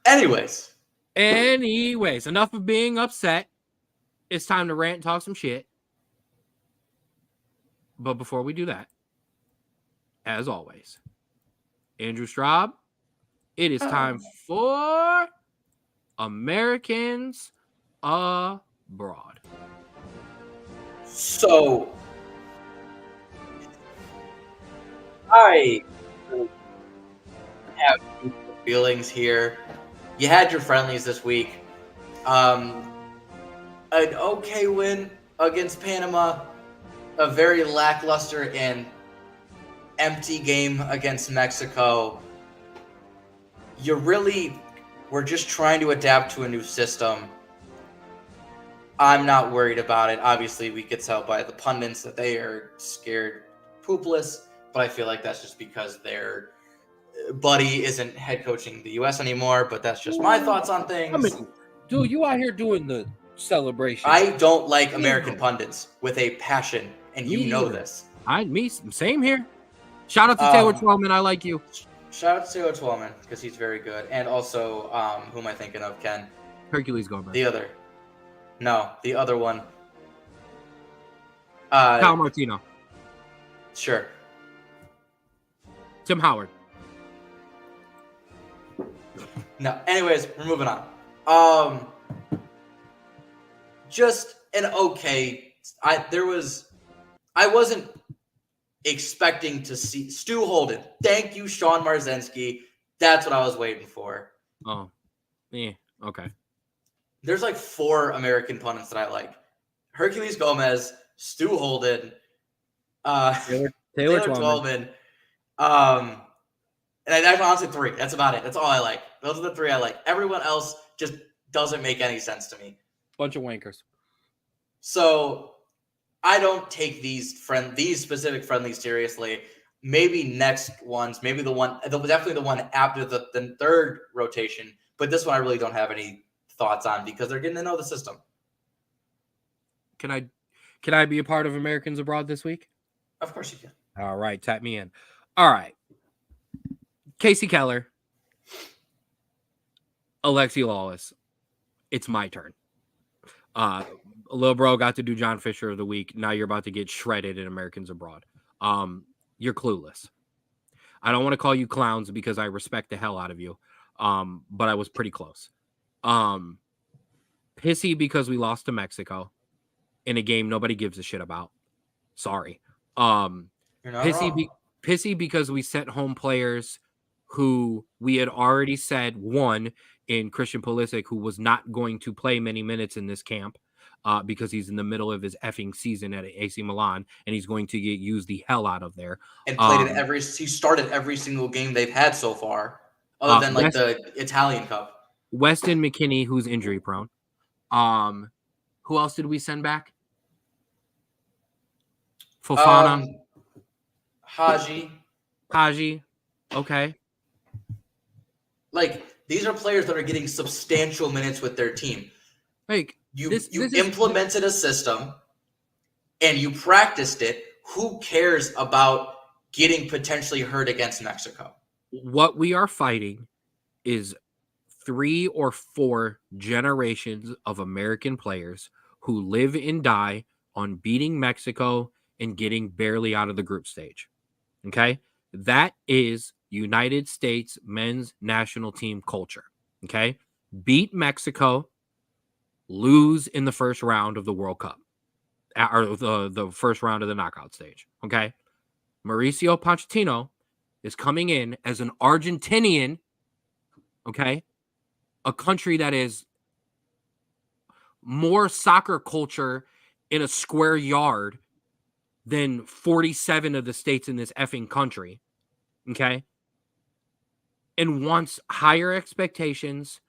Anyways, enough of being upset. It's time to rant and talk some shit. But before we do that, as always, Andrew Straub, it is time for Americans Abroad. So, I have feelings here. You had your friendlies this week. An okay win against Panama, a very lackluster and empty game against Mexico. You really were just trying to adapt to a new system. I'm not worried about it. Obviously, we could tell by the pundits that they are scared poopless, but I feel like that's just because their buddy isn't head coaching the U.S. anymore. But that's just my thoughts on things. I mean, dude, you out here doing the celebration. I don't like American pundits with a passion, and you know this. Same here. Shout out to Taylor Twellman. I like you. Shout out to Taylor Twellman because he's very good. And also, who am I thinking of, Ken? Hercules Gomez. The other one. Kyle Martino. Sure. Tim Howard. No. Anyways, we're moving on. Just an okay. I wasn't expecting to see Stu Holden. Thank you, Sean Marzensky. That's what I was waiting for. Oh, yeah. Okay. There's like 4 American pundits that I like: Hercules Gomez, Stu Holden, Taylor Twellman. And I honestly 3. That's about it. That's all I like. Those are the 3 I like. Everyone else just doesn't make any sense to me. Bunch of wankers. So I don't take these specific friendlies seriously. Maybe next ones, maybe definitely the one after the third rotation. But this one I really don't have any thoughts on because they're getting to know the system. Can I be a part of Americans Abroad this week? Of course you can. All right, tap me in. All right. Casey Keller, Alexi Lawless. It's my turn. Lil bro got to do John Fisher of the week. Now you're about to get shredded in Americans Abroad. You're clueless. I don't want to call you clowns because I respect the hell out of you. But I was pretty close. Pissy because we lost to Mexico in a game nobody gives a shit about. Sorry. You're not wrong. Pissy because we sent home players who we had already said, one in Christian Pulisic, who was not going to play many minutes in this camp because he's in the middle of his effing season at AC Milan, and he's going to get used the hell out of there. And played he started every single game they've had so far, other than like the Italian Cup. Weston McKennie, who's injury prone. Who else did we send back? Fofana. Haji. Okay. Like, these are players that are getting substantial minutes with their team. Like, you implemented a system and you practiced it. Who cares about getting potentially hurt against Mexico? What we are fighting is 3 or 4 generations of American players who live and die on beating Mexico and getting barely out of the group stage. Okay? That is United States men's national team culture. Okay? Beat Mexico, lose in the first round of the World Cup, or the first round of the knockout stage. Okay? Mauricio Pochettino is coming in as an Argentinian, okay? A country that is more soccer culture in a square yard than 47 of the states in this effing country, okay? And wants higher expectations,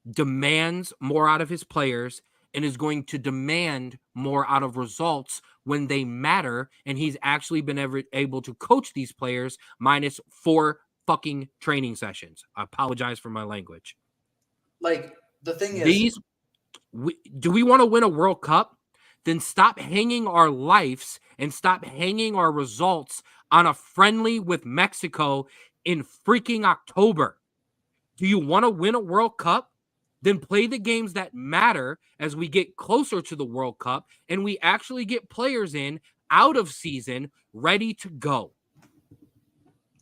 demands more out of his players, and is going to demand more out of results when they matter. And he's actually been able to coach these players minus 4 fucking training sessions. I apologize for my language. Like, the thing is, do we want to win a World Cup? Then stop hanging our lives and stop hanging our results on a friendly with Mexico in freaking October. Do you want to win a World Cup? Then play the games that matter as we get closer to the World Cup and we actually get players in out of season ready to go.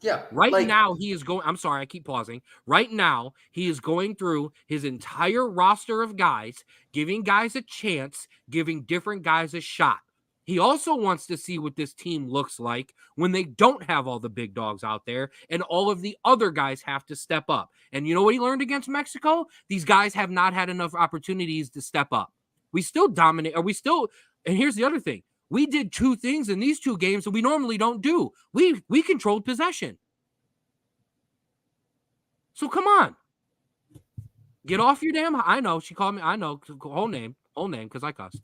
Yeah. Right now, he is going. I'm sorry, I keep pausing. Right now, he is going through his entire roster of guys, giving guys a chance, giving different guys a shot. He also wants to see what this team looks like when they don't have all the big dogs out there and all of the other guys have to step up. And you know what he learned against Mexico? These guys have not had enough opportunities to step up. We still dominate. And here's the other thing. We did 2 things in these 2 games that we normally don't do. We controlled possession. So come on. Get off your damn. I know. She called me. I know. Whole name. whole name because I cussed.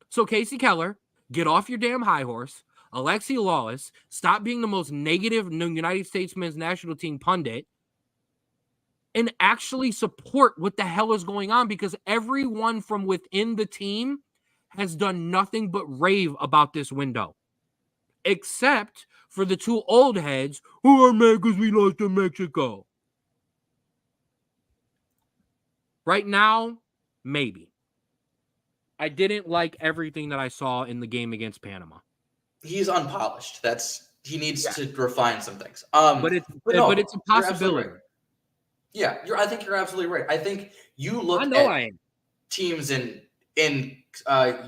So Casey Keller, get off your damn high horse. Alexi Lawless, stop being the most negative United States men's national team pundit and actually support what the hell is going on, because everyone from within the team has done nothing but rave about this window, except for the two old heads who are mad because we lost to Mexico. Right now, maybe. I didn't like everything that I saw in the game against Panama. He's unpolished. He needs to refine some things. But it's a possibility. Right. Yeah, I think you're absolutely right. I think you look at teams in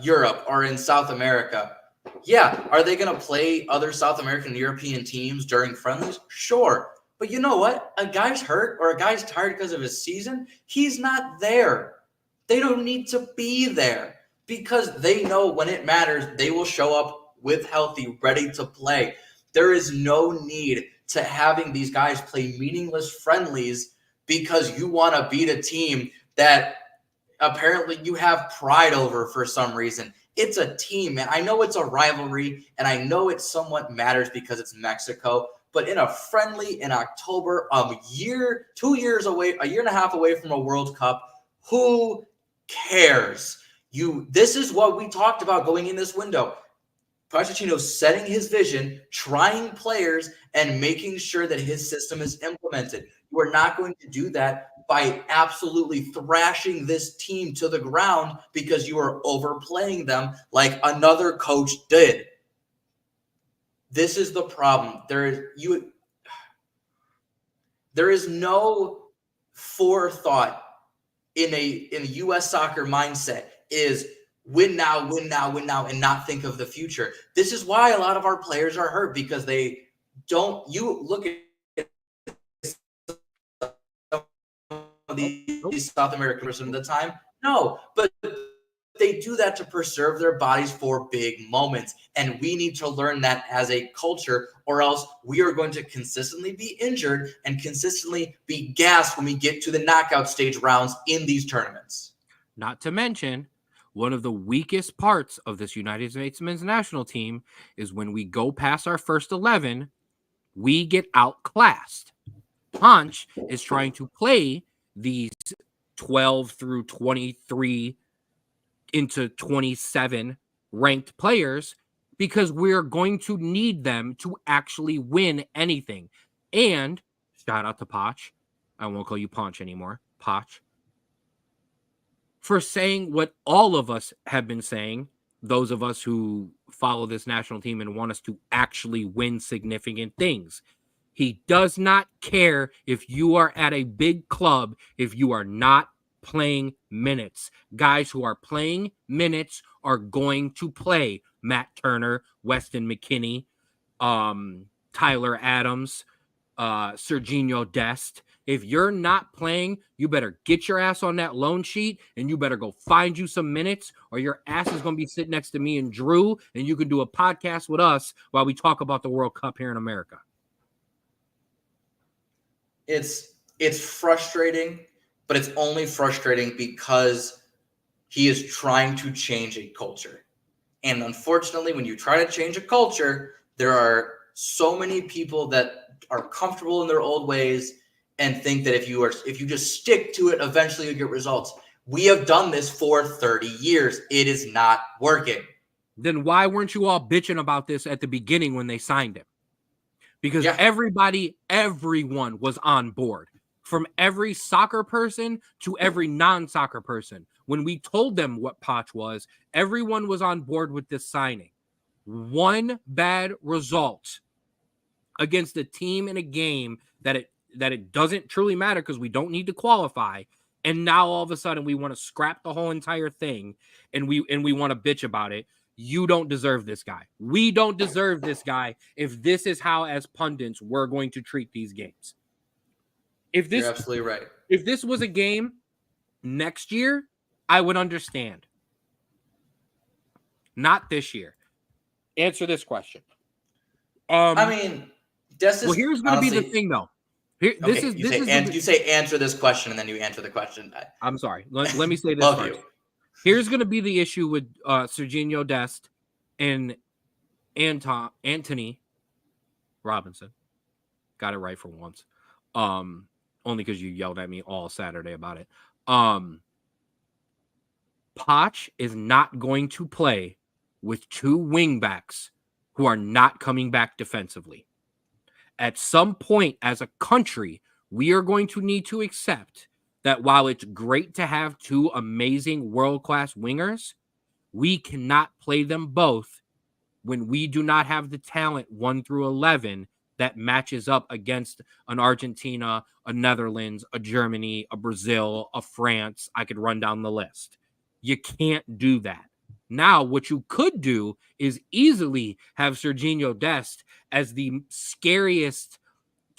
Europe or in South America. Yeah, are they going to play other South American and European teams during friendlies? Sure. But you know what? A guy's hurt or a guy's tired because of his season. He's not there. They don't need to be there because they know when it matters, they will show up with healthy, ready to play. There is no need to having these guys play meaningless friendlies because you want to beat a team that apparently you have pride over for some reason. It's a team, man. I know it's a rivalry, and I know it somewhat matters because it's Mexico. But in a friendly in October, a year and a half away from a World Cup, who cares? This is what we talked about going in this window. Pochettino setting his vision, trying players, and making sure that his system is implemented. You are not going to do that by absolutely thrashing this team to the ground because you are overplaying them like another coach did. This is the problem. There is no forethought in a U.S. soccer mindset is win now, win now, win now, and not think of the future. This is why a lot of our players are hurt because they don't. You look at these South Americans at the time. No, but they do that to preserve their bodies for big moments. And we need to learn that as a culture, or else we are going to consistently be injured and consistently be gassed when we get to the knockout stage rounds in these tournaments. Not to mention, one of the weakest parts of this United States men's national team is when we go past our first 11, we get outclassed. Poch is trying to play these 12 through 23 into 27 ranked players because we're going to need them to actually win anything. And shout out to Poch. I won't call you Ponch anymore. Poch. For saying what all of us have been saying, those of us who follow this national team and want us to actually win significant things. He does not care if you are at a big club if you are not playing minutes. Guys who are playing minutes are going to play. Matt Turner, Weston McKennie, Tyler Adams, Serginho Dest. If you're not playing, you better get your ass on that loan sheet and you better go find you some minutes, or your ass is going to be sitting next to me and Drew, and you can do a podcast with us while we talk about the World Cup here in America. It's frustrating, but it's only frustrating because he is trying to change a culture. And unfortunately, when you try to change a culture, there are so many people that are comfortable in their old ways and think that if you just stick to it, eventually you'll get results. We have done this for 30 years. It is not working. Then why weren't you all bitching about this at the beginning when they signed him? Because everyone was on board. From every soccer person to every non-soccer person. When we told them what Poch was, everyone was on board with this signing. One bad result against a team in a game that it doesn't truly matter because we don't need to qualify. And now all of a sudden we want to scrap the whole entire thing and we want to bitch about it. You don't deserve this guy. We don't deserve this guy if this is how, as pundits, we're going to treat these games. You're absolutely right. If this was a game next year, I would understand. Not this year. Answer this question. Here's going to be the thing, though. You say answer this question, and then you answer the question. I'm sorry. Let me say this first. Here's going to be the issue with Serginho Dest and Anthony Robinson. Got it right for once. Only because you yelled at me all Saturday about it. Poch is not going to play with two wingbacks who are not coming back defensively. At some point as a country, we are going to need to accept that while it's great to have two amazing world-class wingers, we cannot play them both when we do not have the talent 1 through 11 that matches up against an Argentina, a Netherlands, a Germany, a Brazil, a France. I could run down the list. You can't do that. Now, what you could do is easily have Serginho Dest as the scariest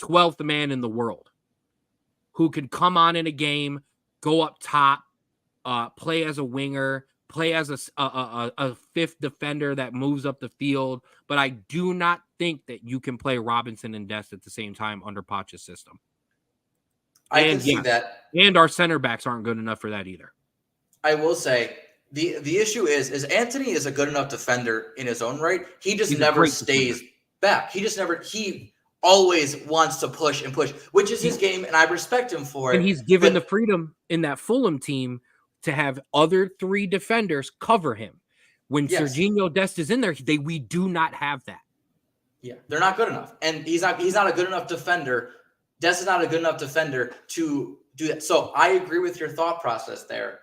12th man in the world who can come on in a game, go up top, play as a winger, play as a fifth defender that moves up the field. But I do not think that you can play Robinson and Dest at the same time under Poch's system. I can see that. And our center backs aren't good enough for that either. I will say the issue is Anthony is a good enough defender in his own right. He just never stays back. He always wants to push and push, which is his game, and I respect him for it. And he's given the freedom in that Fulham team to have other three defenders cover him. When Serginho Dest is in there, we do not have that. Yeah, they're not good enough. And he's not a good enough defender. Dest is not a good enough defender to do that. So I agree with your thought process there.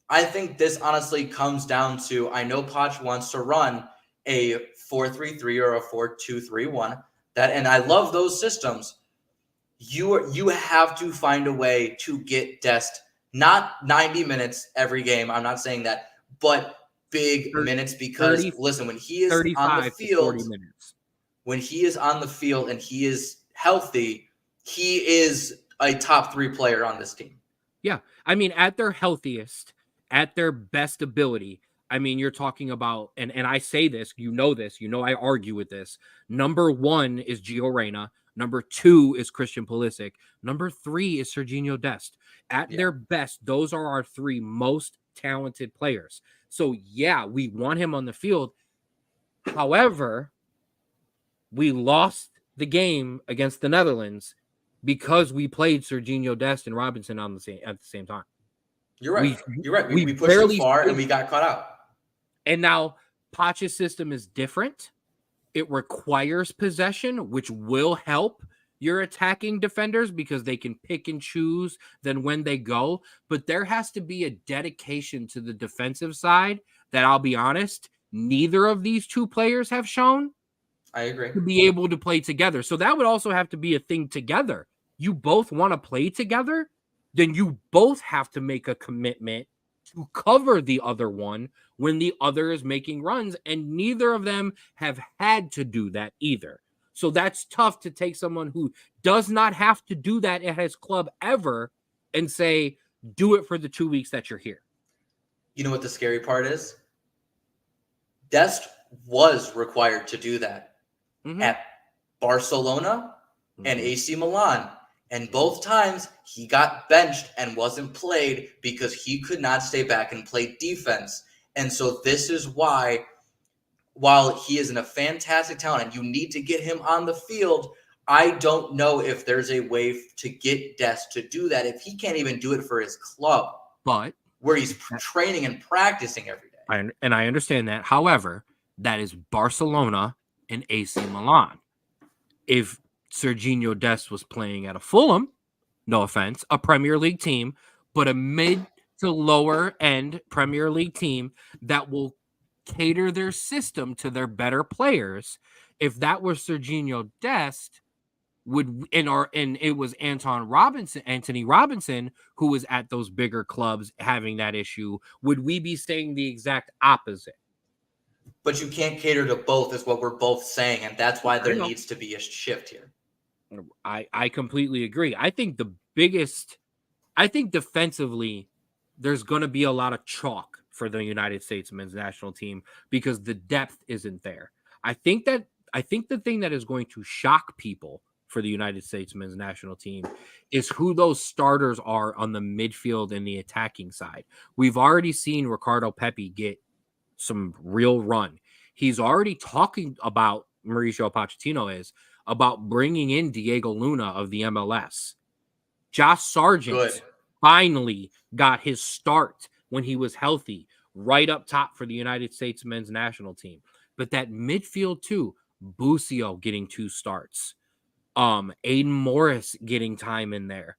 I think this honestly comes down to, I know Poch wants to run a 4-3-3 or a 4-2-3-1. And I love those systems. You have to find a way to get Dest, not 90 minutes every game. I'm not saying that, but big minutes, because listen, when he is on the field, when he is on the field and he is healthy, he is a top 3 player on this team. Yeah. I mean, at their healthiest, at their best ability, I mean, you're talking about, and I say this, I argue with this. Number 1 is Gio Reyna. Number 2 is Christian Pulisic. Number 3 is Serginho Dest. At their best, those are our 3 most talented players. So, yeah, we want him on the field. However, we lost the game against the Netherlands because we played Serginho Dest and Robinson at the same time. You're right. We pushed too far and we got caught out. And now Poch's system is different. It requires possession, which will help your attacking defenders because they can pick and choose then when they go. But there has to be a dedication to the defensive side that, I'll be honest, neither of these two players have shown. I agree. To be able to play together. So that would also have to be a thing together. You both want to play together, then you both have to make a commitment to cover the other one when the other is making runs, and neither of them have had to do that either. So that's tough to take someone who does not have to do that at his club ever and say, do it for the 2 weeks that you're here. You know what the scary part is? Dest was required to do that at Barcelona and AC Milan. And both times he got benched and wasn't played because he could not stay back and play defense. And so this is why, while he is a fantastic talent and you need to get him on the field, I don't know if there's a way to get Dest to do that if he can't even do it for his club. But where he's training and practicing every day. I understand that. However, that is Barcelona and AC Milan. If Serginho Dest was playing at a Fulham, no offense, a Premier League team, but a mid to lower end Premier League team that will cater their system to their better players. If that was Serginho Dest, and it was Anthony Robinson, who was at those bigger clubs having that issue, would we be saying the exact opposite? But you can't cater to both, is what we're both saying, and that's why there needs to be a shift here. I completely agree. I think defensively, there's going to be a lot of chalk for the United States men's national team because the depth isn't there. I think the thing that is going to shock people for the United States men's national team is who those starters are on the midfield and the attacking side. We've already seen Ricardo Pepi get some real run. He's already talking about Mauricio Pochettino about bringing in Diego Luna of the MLS. Josh Sargent finally got his start when he was healthy, right up top for the United States men's national team. But that midfield too, Busio getting 2 starts, Aiden Morris getting time in there,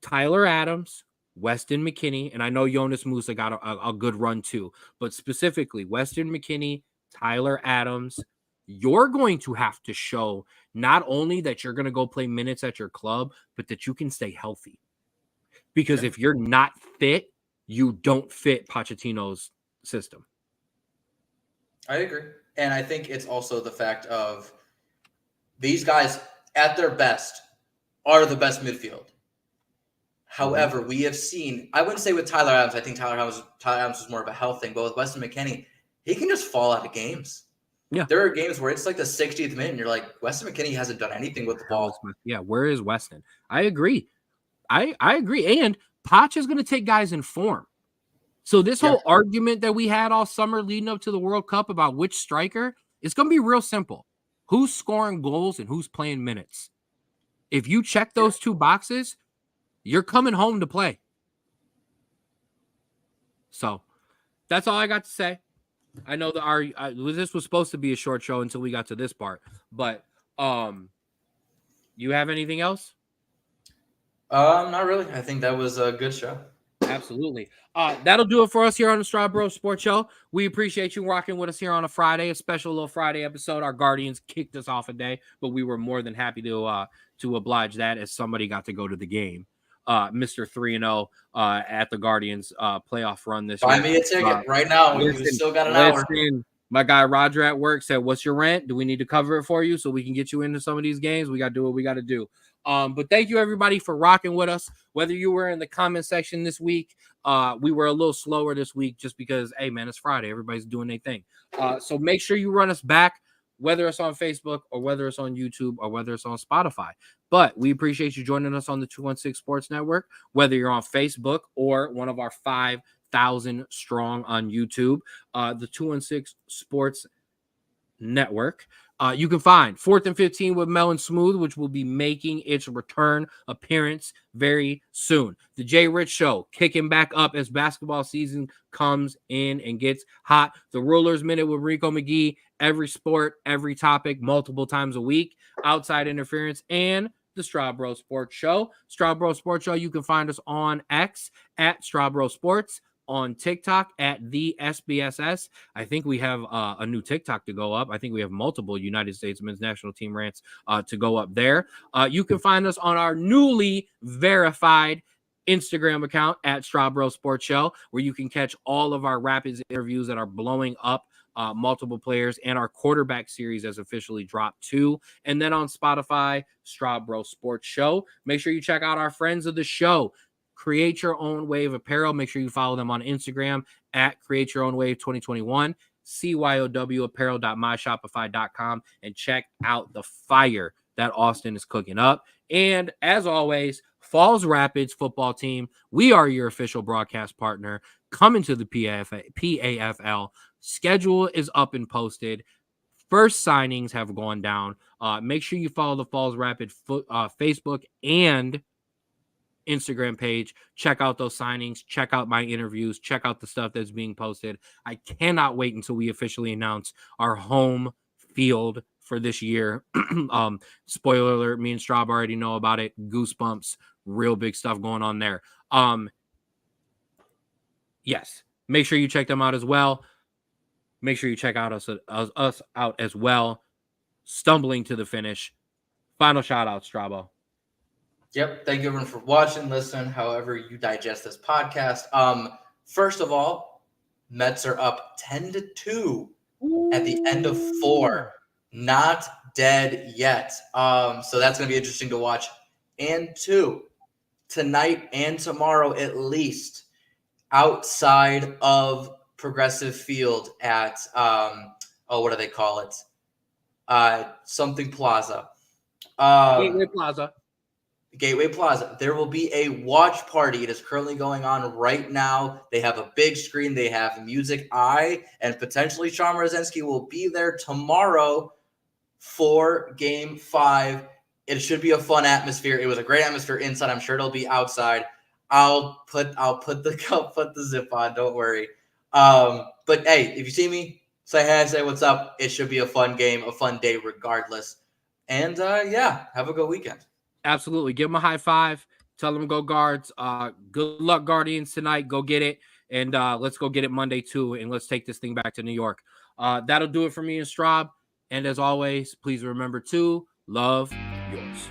Tyler Adams, Weston McKennie, and I know Jonas Musa got a good run too, but specifically Weston McKennie, Tyler Adams, you're going to have to show not only that you're going to go play minutes at your club, but that you can stay healthy. Because if you're not fit, you don't fit Pochettino's system. I agree. And I think it's also the fact of these guys at their best are the best midfield. However, we have seen, I wouldn't say with Tyler Adams, I think Tyler Adams was more of a health thing, but with Weston McKennie, he can just fall out of games. Yeah. There are games where it's like the 60th minute and you're like, Weston McKennie hasn't done anything with the ball. Yeah, where is Weston? I agree. I agree. And Poch is going to take guys in form. So this whole argument that we had all summer leading up to the World Cup about which striker, it's going to be real simple. Who's scoring goals and who's playing minutes? If you check those 2 boxes, you're coming home to play. So that's all I got to say. I know that this was supposed to be a short show until we got to this part, but you have anything else? Not really. I think that was a good show. Absolutely. That'll do it for us here on the Straub Bros Sports Show. We appreciate you rocking with us here on a Friday, a special little Friday episode. Our Guardians kicked us off a day, but we were more than happy to oblige that as somebody got to go to the game. Mr. 3-0 at the Guardians playoff run this year. Buy me a ticket right now. We still got an hour. My guy Roger at work said, "What's your rent? Do we need to cover it for you so we can get you into some of these games? We got to do what we got to do." But thank you everybody for rocking with us. Whether you were in the comment section this week, we were a little slower this week just because, hey man, it's Friday. Everybody's doing their thing. So make sure you run us back, whether it's on Facebook or whether it's on YouTube or whether it's on Spotify. But we appreciate you joining us on the 216 Sports Network, whether you're on Facebook or one of our 5,000 strong on YouTube, the 216 Sports Network. You can find 4th and 15 with Mel and Smooth, which will be making its return appearance very soon. The Jay Rich Show kicking back up as basketball season comes in and gets hot. The Rulers Minute with Rico McGee, every sport, every topic, multiple times a week. Outside Interference and the Straub Bros Sports Show. Straub Bros Sports Show, you can find us on X at Straub Bros Sports, on TikTok at the SBSS. I think we have a new TikTok to go up. I think we have multiple United States men's national team rants to go up there. You can find us on our newly verified Instagram account at Straub Bros Sports Show, where you can catch all of our Rapids interviews that are blowing up multiple players, and our quarterback series has officially dropped too. And then on Spotify, Straub Bros Sports Show. Make sure you check out our friends of the show, Create Your Own Wave Apparel. Make sure you follow them on Instagram at Create Your Own Wave 2021, CYOWapparel.myshopify.com, and check out the fire that Austin is cooking up. And as always, Falls Rapids football team, we are your official broadcast partner. Coming to the PAFL. Schedule is up and posted. First signings have gone down. Make sure you follow the Falls Rapids Facebook and Instagram page. Check out those signings. Check out my interviews. Check out the stuff that's being posted. I cannot wait until we officially announce our home field for this year. Spoiler alert, me and Straub already know about it. Goosebumps, real big stuff going on there. Yes, make sure you check them out as well. Make sure you check out us out as well. Stumbling to the finish. Final shout out, Strabo. Yep. Thank you everyone for watching, listening, however you digest this podcast. First of all, Mets are up 10-2 at the end of 4. Not dead yet. So that's going to be interesting to watch. And 2, tonight and tomorrow at least, outside of Progressive Field at what do they call it? Something Plaza. Gateway Plaza. Gateway Plaza. There will be a watch party. It is currently going on right now. They have a big screen. They have music. And potentially Sean Mrozinski will be there tomorrow for Game 5. It should be a fun atmosphere. It was a great atmosphere inside. I'm sure it'll be outside. I'll put the zip on. Don't worry. But hey, if you see me, say hey, say what's up. It should be a fun game, a fun day regardless. And yeah, have a good weekend. Absolutely. Give them a high five. Tell them go Guards. Good luck, Guardians, tonight. Go get it. And let's go get it Monday, too. And let's take this thing back to New York. That'll do it for me and Straub. And as always, please remember to love yours.